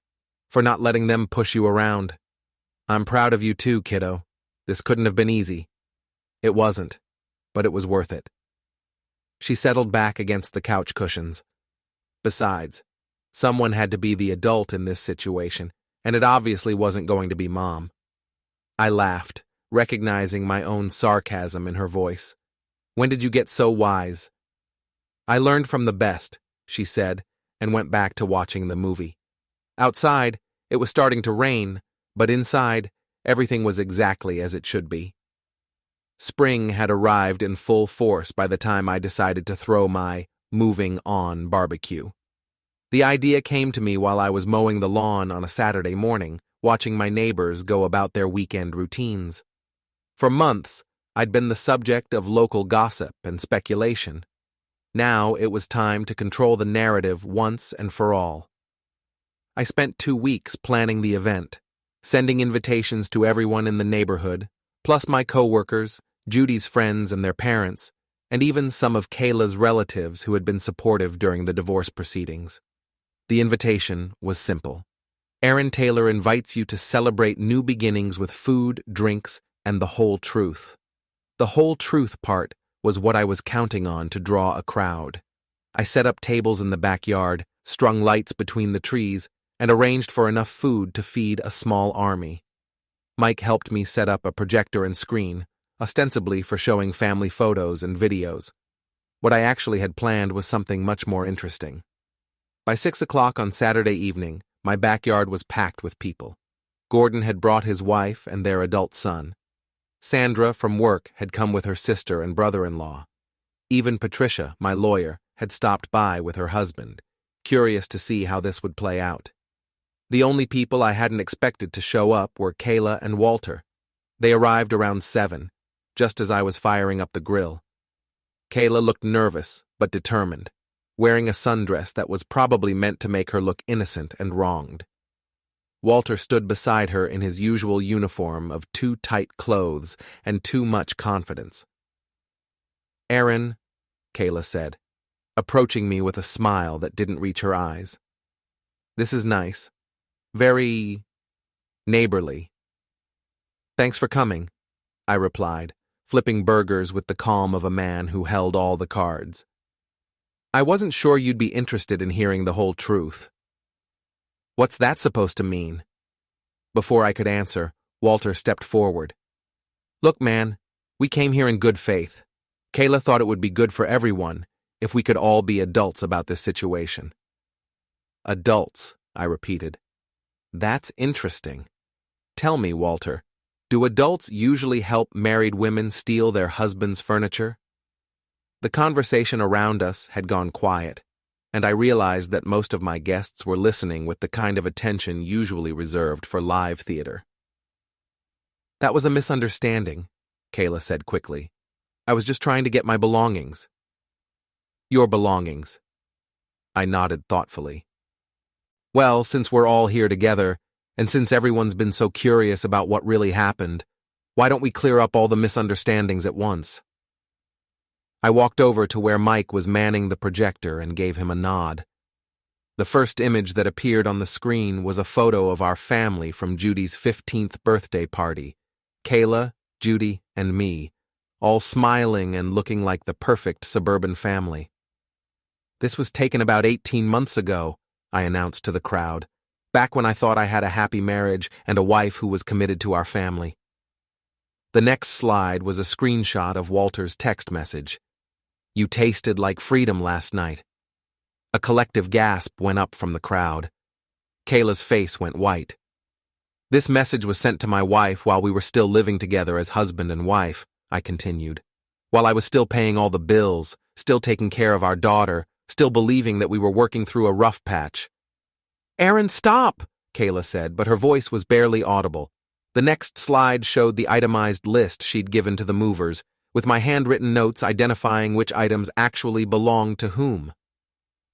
for not letting them push you around. I'm proud of you too, kiddo. This couldn't have been easy." "It wasn't, but it was worth it." She settled back against the couch cushions. "Besides, someone had to be the adult in this situation, and it obviously wasn't going to be Mom." I laughed, recognizing my own sarcasm in her voice. "When did you get so wise?" "I learned from the best," she said, and went back to watching the movie. Outside, it was starting to rain, but inside, everything was exactly as it should be. Spring had arrived in full force by the time I decided to throw my moving on barbecue. The idea came to me while I was mowing the lawn on a Saturday morning, watching my neighbors go about their weekend routines. For months, I'd been the subject of local gossip and speculation. Now it was time to control the narrative once and for all. I spent 2 weeks planning the event, sending invitations to everyone in the neighborhood, plus my coworkers, Judy's friends and their parents, and even some of Kayla's relatives who had been supportive during the divorce proceedings. The invitation was simple. Aaron Taylor invites you to celebrate new beginnings with food, drinks, and the whole truth. The whole truth part was what I was counting on to draw a crowd. I set up tables in the backyard, strung lights between the trees, and arranged for enough food to feed a small army. Mike helped me set up a projector and screen, ostensibly for showing family photos and videos. What I actually had planned was something much more interesting. By 6 o'clock on Saturday evening, my backyard was packed with people. Gordon had brought his wife and their adult son. Sandra, from work, had come with her sister and brother-in-law. Even Patricia, my lawyer, had stopped by with her husband, curious to see how this would play out. The only people I hadn't expected to show up were Kayla and Walter. They arrived around 7, just as I was firing up the grill. Kayla looked nervous, but determined, wearing a sundress that was probably meant to make her look innocent and wronged. Walter stood beside her in his usual uniform of too tight clothes and too much confidence. "Aaron," Kayla said, approaching me with a smile that didn't reach her eyes. "This is nice. Very neighborly." "Thanks for coming," I replied, flipping burgers with the calm of a man who held all the cards. "I wasn't sure you'd be interested in hearing the whole truth." "What's that supposed to mean?" Before I could answer, Walter stepped forward. "Look, man, we came here in good faith. Kayla thought it would be good for everyone if we could all be adults about this situation." "Adults," I repeated. "That's interesting. Tell me, Walter, do adults usually help married women steal their husbands' furniture?" The conversation around us had gone quiet, and I realized that most of my guests were listening with the kind of attention usually reserved for live theater. "That was a misunderstanding," Kayla said quickly. "I was just trying to get my belongings." "Your belongings." I nodded thoughtfully. "Well, since we're all here together, and since everyone's been so curious about what really happened, why don't we clear up all the misunderstandings at once?" I walked over to where Mike was manning the projector and gave him a nod. The first image that appeared on the screen was a photo of our family from Judy's 15th birthday party. Kayla, Judy, and me, all smiling and looking like the perfect suburban family. "This was taken about 18 months ago," I announced to the crowd, "back when I thought I had a happy marriage and a wife who was committed to our family." The next slide was a screenshot of Walter's text message. "You tasted like freedom last night." A collective gasp went up from the crowd. Kayla's face went white. "This message was sent to my wife while we were still living together as husband and wife," I continued. "While I was still paying all the bills, still taking care of our daughter, still believing that we were working through a rough patch." "Aaron, stop!" Kayla said, but her voice was barely audible. The next slide showed the itemized list she'd given to the movers, with my handwritten notes identifying which items actually belonged to whom.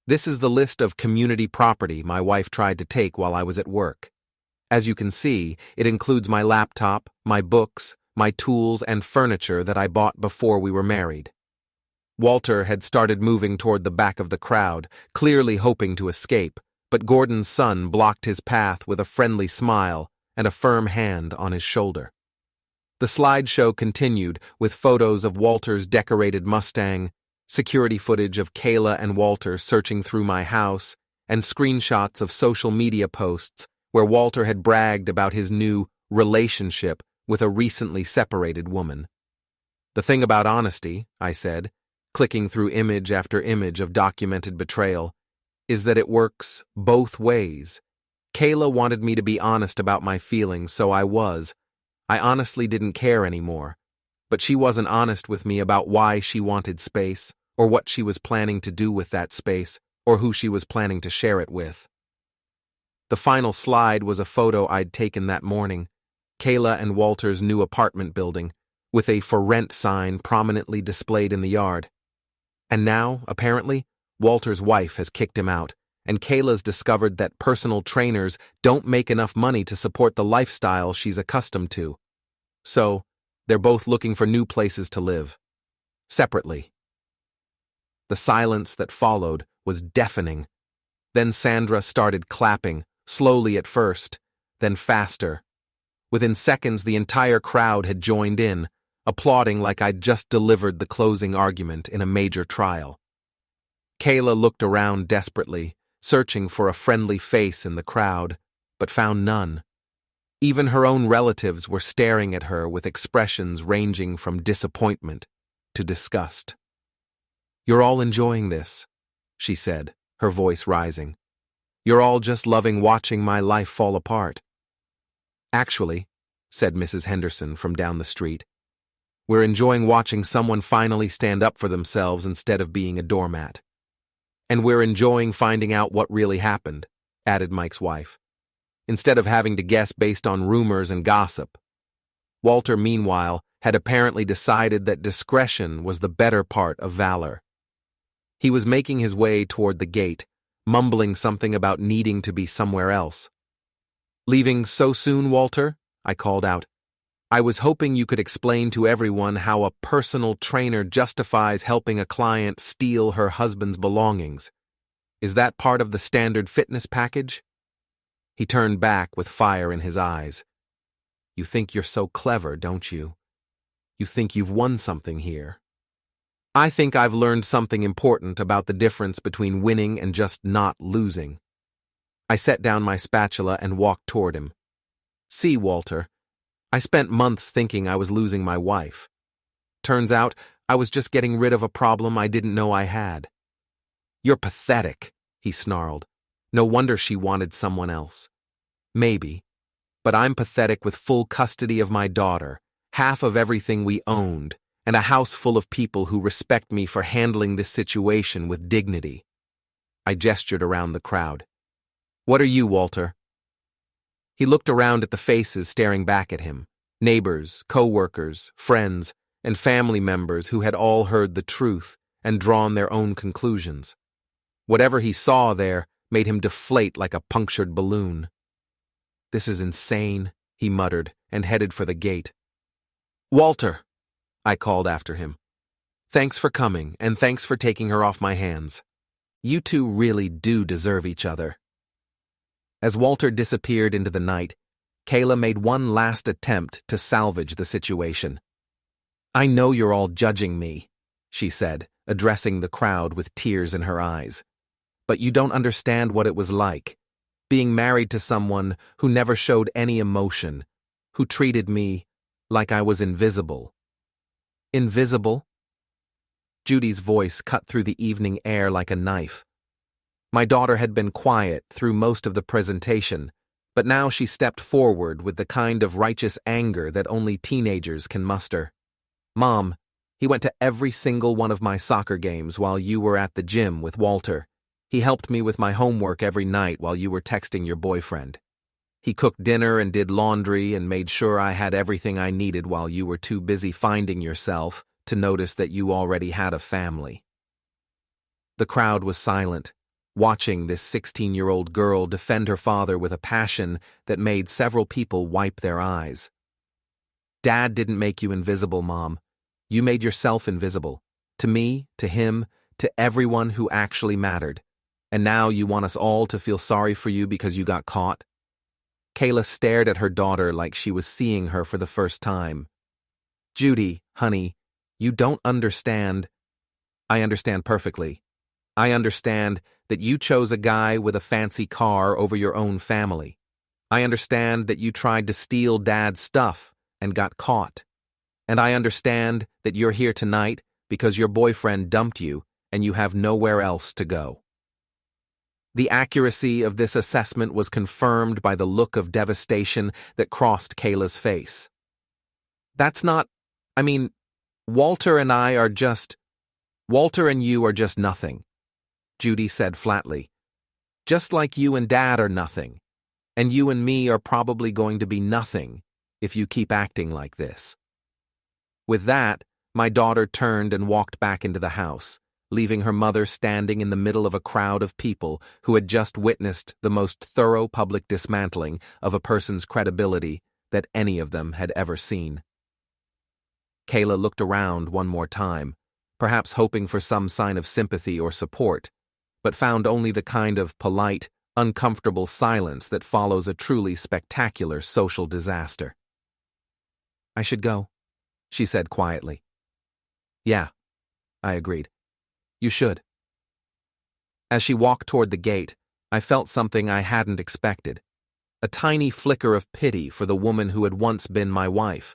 "This is the list of community property my wife tried to take while I was at work. As you can see, it includes my laptop, my books, my tools, and furniture that I bought before we were married." Walter had started moving toward the back of the crowd, clearly hoping to escape, but Gordon's son blocked his path with a friendly smile and a firm hand on his shoulder. The slideshow continued with photos of Walter's decorated Mustang, security footage of Kayla and Walter searching through my house, and screenshots of social media posts where Walter had bragged about his new relationship with a recently separated woman. "The thing about honesty," I said, clicking through image after image of documented betrayal, "is that it works both ways. Kayla wanted me to be honest about my feelings, so I was. I honestly didn't care anymore, but she wasn't honest with me about why she wanted space, or what she was planning to do with that space, or who she was planning to share it with." The final slide was a photo I'd taken that morning, Kayla and Walter's new apartment building, with a "for rent" sign prominently displayed in the yard. And now, apparently, Walter's wife has kicked him out, and Kayla's discovered that personal trainers don't make enough money to support the lifestyle she's accustomed to. So, they're both looking for new places to live. Separately. The silence that followed was deafening. Then Sandra started clapping, slowly at first, then faster. Within seconds, the entire crowd had joined in, applauding like I'd just delivered the closing argument in a major trial. Kayla looked around desperately, searching for a friendly face in the crowd, but found none. Even her own relatives were staring at her with expressions ranging from disappointment to disgust. "You're all enjoying this," she said, her voice rising. "You're all just loving watching my life fall apart." "Actually," said Mrs. Henderson from down the street, "we're enjoying watching someone finally stand up for themselves instead of being a doormat. And we're enjoying finding out what really happened," added Mike's wife, "instead of having to guess based on rumors and gossip." Walter, meanwhile, had apparently decided that discretion was the better part of valor. He was making his way toward the gate, mumbling something about needing to be somewhere else. "Leaving so soon, Walter?" I called out. "I was hoping you could explain to everyone how a personal trainer justifies helping a client steal her husband's belongings. Is that part of the standard fitness package?" He turned back with fire in his eyes. "You think you're so clever, don't you? You think you've won something here. I think I've learned something important about the difference between winning and just not losing." I set down my spatula and walked toward him. "See, Walter, I spent months thinking I was losing my wife. Turns out I was just getting rid of a problem I didn't know I had." "You're pathetic," he snarled. "No wonder she wanted someone else." "Maybe, but I'm pathetic with full custody of my daughter, half of everything we owned, and a house full of people who respect me for handling this situation with dignity." I gestured around the crowd. "What are you, Walter?" He looked around at the faces staring back at him, neighbors, co-workers, friends, and family members who had all heard the truth and drawn their own conclusions. Whatever he saw there made him deflate like a punctured balloon. "This is insane," he muttered, and headed for the gate. "Walter," I called after him. "Thanks for coming, and thanks for taking her off my hands. You two really do deserve each other." As Walter disappeared into the night, Kayla made one last attempt to salvage the situation. "I know you're all judging me," she said, addressing the crowd with tears in her eyes. "But you don't understand what it was like, being married to someone who never showed any emotion, who treated me like I was invisible." "Invisible?" Judy's voice cut through the evening air like a knife. My daughter had been quiet through most of the presentation, but now she stepped forward with the kind of righteous anger that only teenagers can muster. "Mom, he went to every single one of my soccer games while you were at the gym with Walter. He helped me with my homework every night while you were texting your boyfriend. He cooked dinner and did laundry and made sure I had everything I needed while you were too busy finding yourself to notice that you already had a family." The crowd was silent, watching this 16-year-old girl defend her father with a passion that made several people wipe their eyes. "Dad didn't make you invisible, Mom. You made yourself invisible. To me, to him, to everyone who actually mattered. And now you want us all to feel sorry for you because you got caught?" Kayla stared at her daughter like she was seeing her for the first time. "Judy, honey, you don't understand." "I understand perfectly. I understand that you chose a guy with a fancy car over your own family. I understand that you tried to steal Dad's stuff and got caught. And I understand that you're here tonight because your boyfriend dumped you and you have nowhere else to go." The accuracy of this assessment was confirmed by the look of devastation that crossed Kayla's face. "That's not, Walter and you are just nothing," Judy said flatly. "Just like you and Dad are nothing. And you and me are probably going to be nothing if you keep acting like this." With that, my daughter turned and walked back into the house, leaving her mother standing in the middle of a crowd of people who had just witnessed the most thorough public dismantling of a person's credibility that any of them had ever seen. Kayla looked around one more time, perhaps hoping for some sign of sympathy or support, but found only the kind of polite, uncomfortable silence that follows a truly spectacular social disaster. "I should go," she said quietly. "Yeah," I agreed. "You should." As she walked toward the gate, I felt something I hadn't expected. a tiny flicker of pity for the woman who had once been my wife.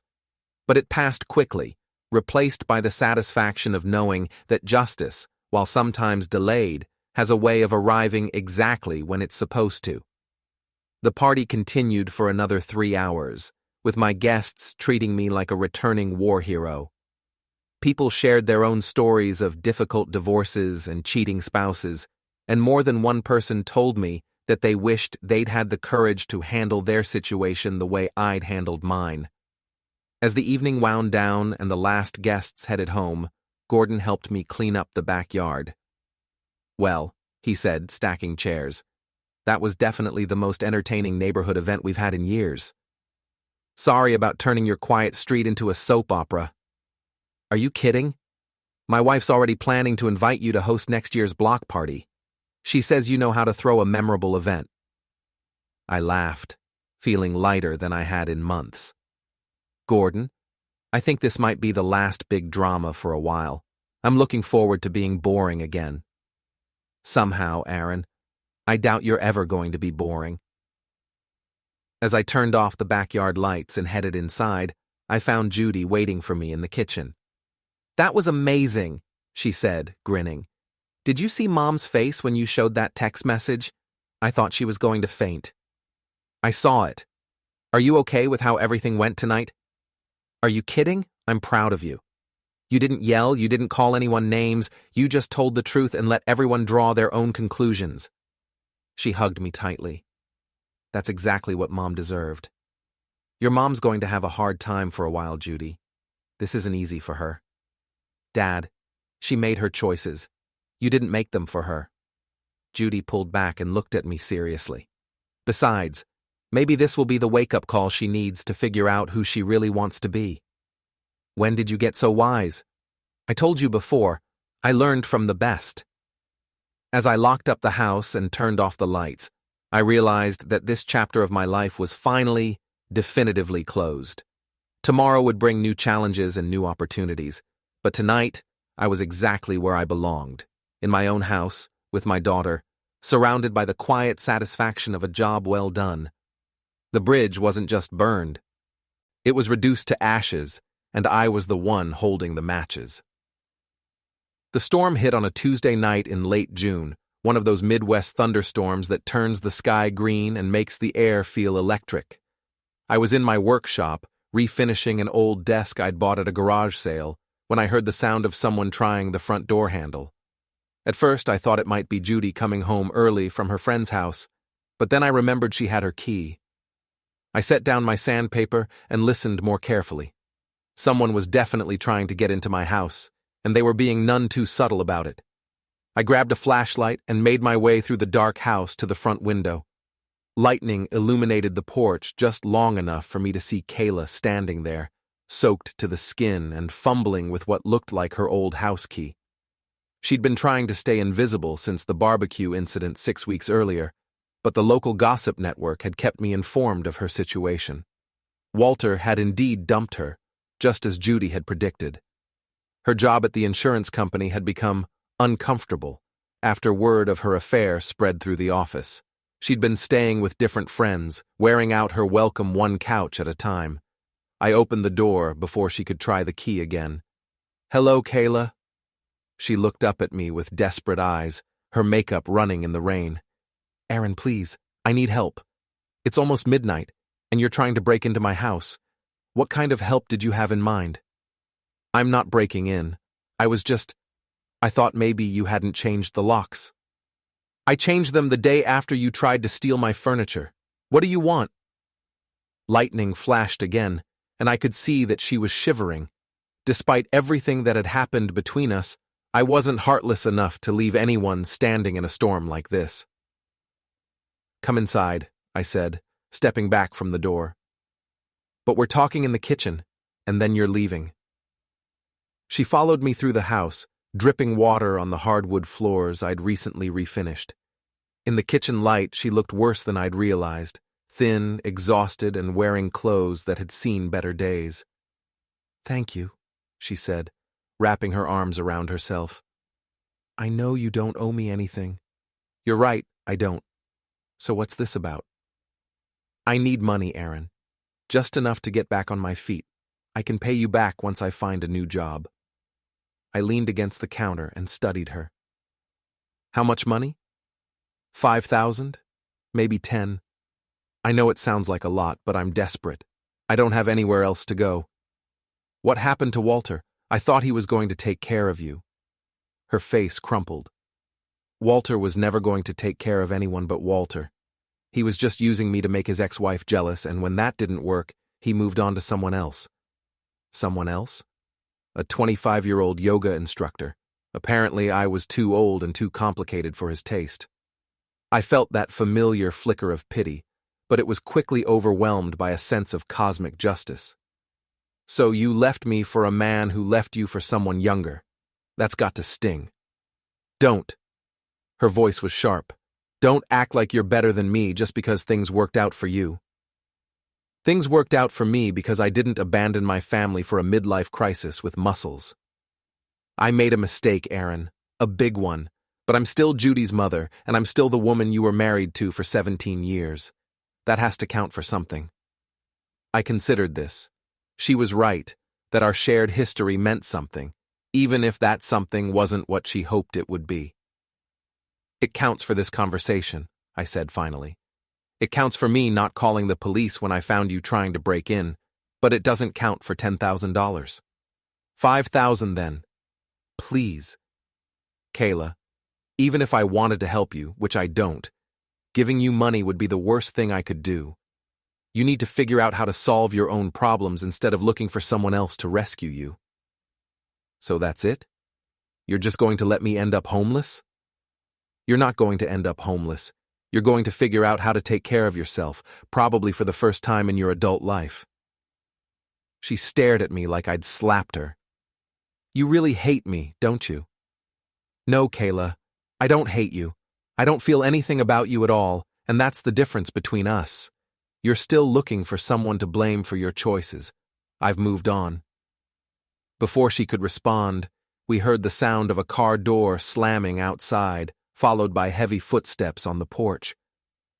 But it passed quickly, replaced by the satisfaction of knowing that justice, while sometimes delayed, has a way of arriving exactly when it's supposed to. The party continued for another 3 hours, with my guests treating me like a returning war hero. People shared their own stories of difficult divorces and cheating spouses, and more than one person told me that they wished they'd had the courage to handle their situation the way I'd handled mine. As the evening wound down and the last guests headed home, Gordon helped me clean up the backyard. "Well," he said, stacking chairs, "that was definitely the most entertaining neighborhood event we've had in years. Sorry about turning your quiet street into a soap opera." "Are you kidding? My wife's already planning to invite you to host next year's block party. She says you know how to throw a memorable event." I laughed, feeling lighter than I had in months. "Gordon, I think this might be the last big drama for a while. I'm looking forward to being boring again." "Somehow, Aaron, I doubt you're ever going to be boring." As I turned off the backyard lights and headed inside, I found Judy waiting for me in the kitchen. "That was amazing," she said, grinning. "Did you see Mom's face when you showed that text message? I thought she was going to faint." "I saw it. Are you okay with how everything went tonight?" "Are you kidding? I'm proud of you. You didn't yell, you didn't call anyone names, you just told the truth and let everyone draw their own conclusions." She hugged me tightly. "That's exactly what Mom deserved. Your mom's going to have a hard time for a while, Judy. This isn't easy for her. Dad, she made her choices. You didn't make them for her." Judy pulled back and looked at me seriously. "Besides, maybe this will be the wake-up call she needs to figure out who she really wants to be." "When did you get so wise?" "I told you before, I learned from the best." As I locked up the house and turned off the lights, I realized that this chapter of my life was finally, definitively closed. Tomorrow would bring new challenges and new opportunities, but tonight, I was exactly where I belonged, in my own house, with my daughter, surrounded by the quiet satisfaction of a job well done. The bridge wasn't just burned. It was reduced to ashes, and I was the one holding the matches. The storm hit on a Tuesday night in late June, one of those Midwest thunderstorms that turns the sky green and makes the air feel electric. I was in my workshop, refinishing an old desk I'd bought at a garage sale, when I heard the sound of someone trying the front door handle. At first, I thought it might be Judy coming home early from her friend's house, but then I remembered she had her key. I set down my sandpaper and listened more carefully. Someone was definitely trying to get into my house, and they were being none too subtle about it. I grabbed a flashlight and made my way through the dark house to the front window. Lightning illuminated the porch just long enough for me to see Kayla standing there, soaked to the skin and fumbling with what looked like her old house key. She'd been trying to stay invisible since the barbecue incident 6 weeks earlier, but the local gossip network had kept me informed of her situation. Walter had indeed dumped her, just as Judy had predicted. Her job at the insurance company had become uncomfortable after word of her affair spread through the office. She'd been staying with different friends, wearing out her welcome one couch at a time. I opened the door before she could try the key again. "Hello, Kayla." She looked up at me with desperate eyes, her makeup running in the rain. "Aaron, please, I need help. It's almost midnight, and you're trying to break into my house. What kind of help did you have in mind?" "I'm not breaking in. I thought maybe you hadn't changed the locks." "I changed them the day after you tried to steal my furniture. What do you want?" Lightning flashed again, and I could see that she was shivering. Despite everything that had happened between us, I wasn't heartless enough to leave anyone standing in a storm like this. "Come inside," I said, stepping back from the door. "But we're talking in the kitchen, and then you're leaving." She followed me through the house, dripping water on the hardwood floors I'd recently refinished. In the kitchen light, she looked worse than I'd realized, thin, exhausted, and wearing clothes that had seen better days. "Thank you," she said, wrapping her arms around herself. "I know you don't owe me anything." "You're right, I don't. So what's this about?" I need money, Aaron. Just enough to get back on my feet. I can pay you back once I find a new job. I leaned against the counter and studied her. How much money? 5,000? Maybe 10. I know it sounds like a lot, but I'm desperate. I don't have anywhere else to go. What happened to Walter? I thought he was going to take care of you. Her face crumpled. Walter was never going to take care of anyone but Walter. He was just using me to make his ex-wife jealous, and when that didn't work, he moved on to someone else. Someone else? A 25-year-old yoga instructor. Apparently, I was too old and too complicated for his taste. I felt that familiar flicker of pity, but it was quickly overwhelmed by a sense of cosmic justice. So you left me for a man who left you for someone younger. That's got to sting. Don't. Her voice was sharp. Don't act like you're better than me just because things worked out for you. Things worked out for me because I didn't abandon my family for a midlife crisis with muscles. I made a mistake, Aaron. A big one. But I'm still Judy's mother, and I'm still the woman you were married to for 17 years. That has to count for something. I considered this. She was right, that our shared history meant something, even if that something wasn't what she hoped it would be. It counts for this conversation, I said finally. It counts for me not calling the police when I found you trying to break in, but it doesn't count for $10,000. 5,000 then. Please. Kayla, even if I wanted to help you, which I don't, giving you money would be the worst thing I could do. You need to figure out how to solve your own problems instead of looking for someone else to rescue you. So that's it? You're just going to let me end up homeless? You're not going to end up homeless. You're going to figure out how to take care of yourself, probably for the first time in your adult life. She stared at me like I'd slapped her. You really hate me, don't you? No, Kayla, I don't hate you. I don't feel anything about you at all, and that's the difference between us. You're still looking for someone to blame for your choices. I've moved on. Before she could respond, we heard the sound of a car door slamming outside, followed by heavy footsteps on the porch.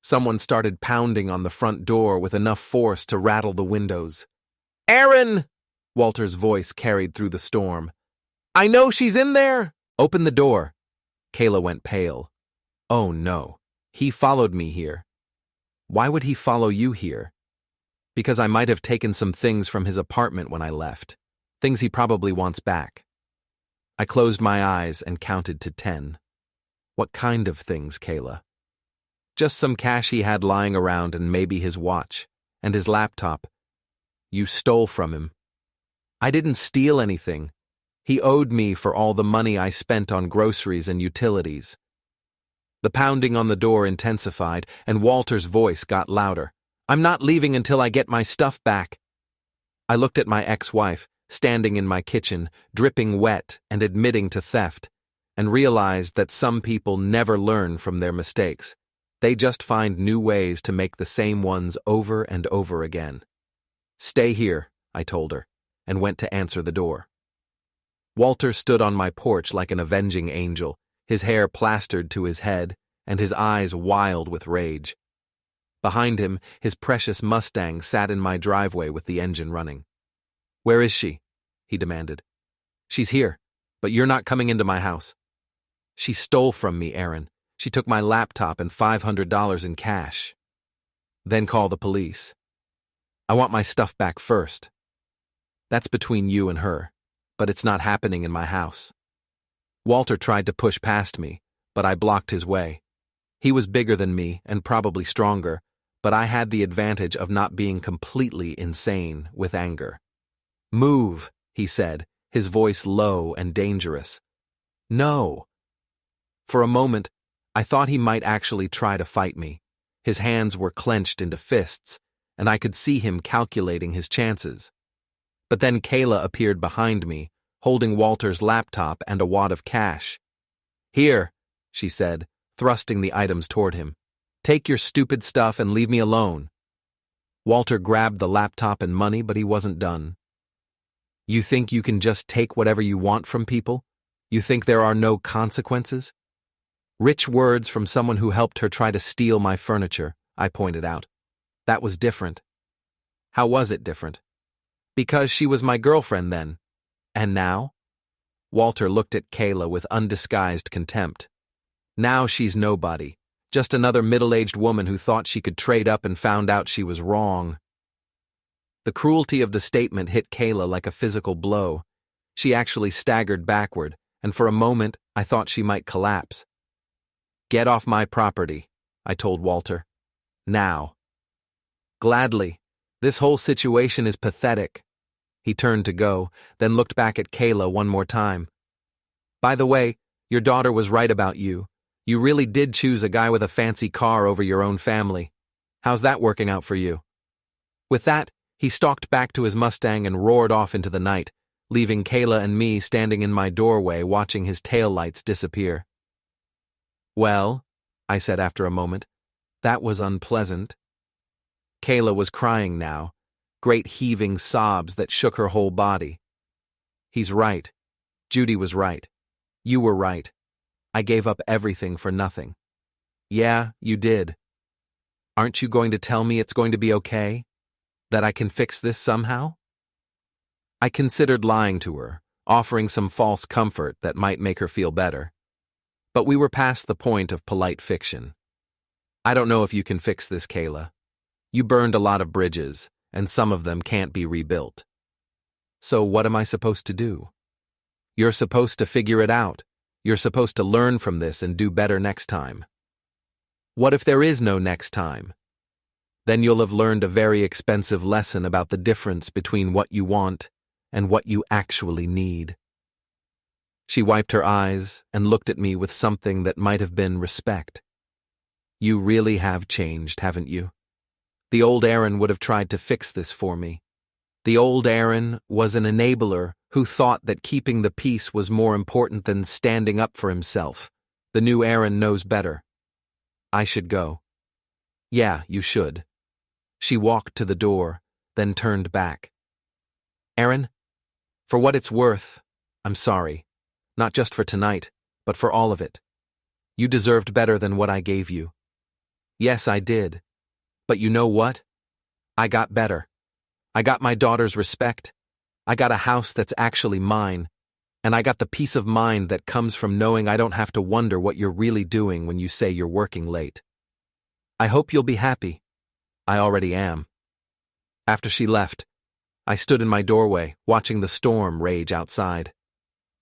Someone started pounding on the front door with enough force to rattle the windows. Aaron! Walter's voice carried through the storm. I know she's in there! Open the door. Kayla went pale. Oh no, he followed me here. Why would he follow you here? Because I might have taken some things from his apartment when I left. Things he probably wants back. I closed my eyes and counted to 10. What kind of things, Kayla? Just some cash he had lying around and maybe his watch. And his laptop. You stole from him. I didn't steal anything. He owed me for all the money I spent on groceries and utilities. The pounding on the door intensified, and Walter's voice got louder. I'm not leaving until I get my stuff back. I looked at my ex-wife, standing in my kitchen, dripping wet and admitting to theft, and realized that some people never learn from their mistakes. They just find new ways to make the same ones over and over again. Stay here, I told her, and went to answer the door. Walter stood on my porch like an avenging angel, his hair plastered to his head, and his eyes wild with rage. Behind him, his precious Mustang sat in my driveway with the engine running. Where is she? He demanded. She's here, but you're not coming into my house. She stole from me, Aaron. She took my laptop and $500 in cash. Then call the police. I want my stuff back first. That's between you and her, but it's not happening in my house. Walter tried to push past me, but I blocked his way. He was bigger than me and probably stronger, but I had the advantage of not being completely insane with anger. Move, he said, his voice low and dangerous. No. For a moment, I thought he might actually try to fight me. His hands were clenched into fists, and I could see him calculating his chances. But then Kayla appeared behind me, holding Walter's laptop and a wad of cash. Here, she said, thrusting the items toward him. Take your stupid stuff and leave me alone. Walter grabbed the laptop and money, but he wasn't done. You think you can just take whatever you want from people? You think there are no consequences? Rich words from someone who helped her try to steal my furniture, I pointed out. That was different. How was it different? Because she was my girlfriend then. And now? Walter looked at Kayla with undisguised contempt. Now she's nobody, just another middle-aged woman who thought she could trade up and found out she was wrong. The cruelty of the statement hit Kayla like a physical blow. She actually staggered backward, and for a moment I thought she might collapse. "Get off my property," I told Walter. "Now." "Gladly. This whole situation is pathetic." He turned to go, then looked back at Kayla one more time. "By the way, your daughter was right about you. You really did choose a guy with a fancy car over your own family. How's that working out for you?" With that, he stalked back to his Mustang and roared off into the night, leaving Kayla and me standing in my doorway watching his taillights disappear. "Well," I said after a moment, "that was unpleasant." Kayla was crying now, great heaving sobs that shook her whole body. "He's right. Judy was right. You were right. I gave up everything for nothing." "Yeah, you did. Aren't you going to tell me it's going to be okay? That I can fix this somehow?" I considered lying to her, offering some false comfort that might make her feel better. But we were past the point of polite fiction. "I don't know if you can fix this, Kayla. You burned a lot of bridges, and some of them can't be rebuilt. So what am I supposed to do?" "You're supposed to figure it out. You're supposed to learn from this and do better next time." "What if there is no next time?" "Then you'll have learned a very expensive lesson about the difference between what you want and what you actually need." She wiped her eyes and looked at me with something that might have been respect. "You really have changed, haven't you? The old Aaron would have tried to fix this for me. The old Aaron was an enabler who thought that keeping the peace was more important than standing up for himself. The new Aaron knows better. I should go." "Yeah, you should." She walked to the door, then turned back. "Aaron, for what it's worth, I'm sorry. Not just for tonight, but for all of it. You deserved better than what I gave you." "Yes, I did. But you know what? I got better. I got my daughter's respect. I got a house that's actually mine. And I got the peace of mind that comes from knowing I don't have to wonder what you're really doing when you say you're working late. I hope you'll be happy. I already am." After she left, I stood in my doorway, watching the storm rage outside.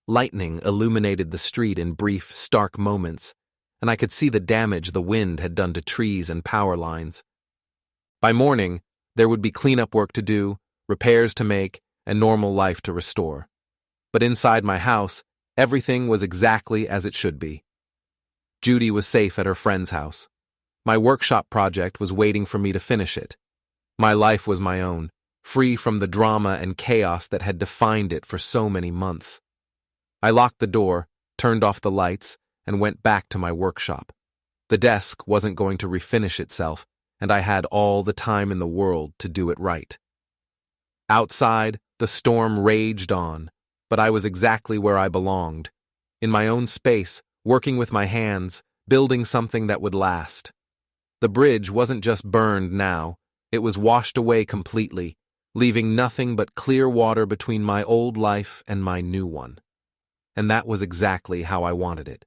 Lightning illuminated the street in brief, stark moments, and I could see the damage the wind had done to trees and power lines. By morning, there would be cleanup work to do, repairs to make, and normal life to restore. But inside my house, everything was exactly as it should be. Judy was safe at her friend's house. My workshop project was waiting for me to finish it. My life was my own, free from the drama and chaos that had defined it for so many months. I locked the door, turned off the lights, and went back to my workshop. The desk wasn't going to refinish itself, and I had all the time in the world to do it right. Outside, the storm raged on, but I was exactly where I belonged, in my own space, working with my hands, building something that would last. The bridge wasn't just burned now, it was washed away completely, leaving nothing but clear water between my old life and my new one. And that was exactly how I wanted it.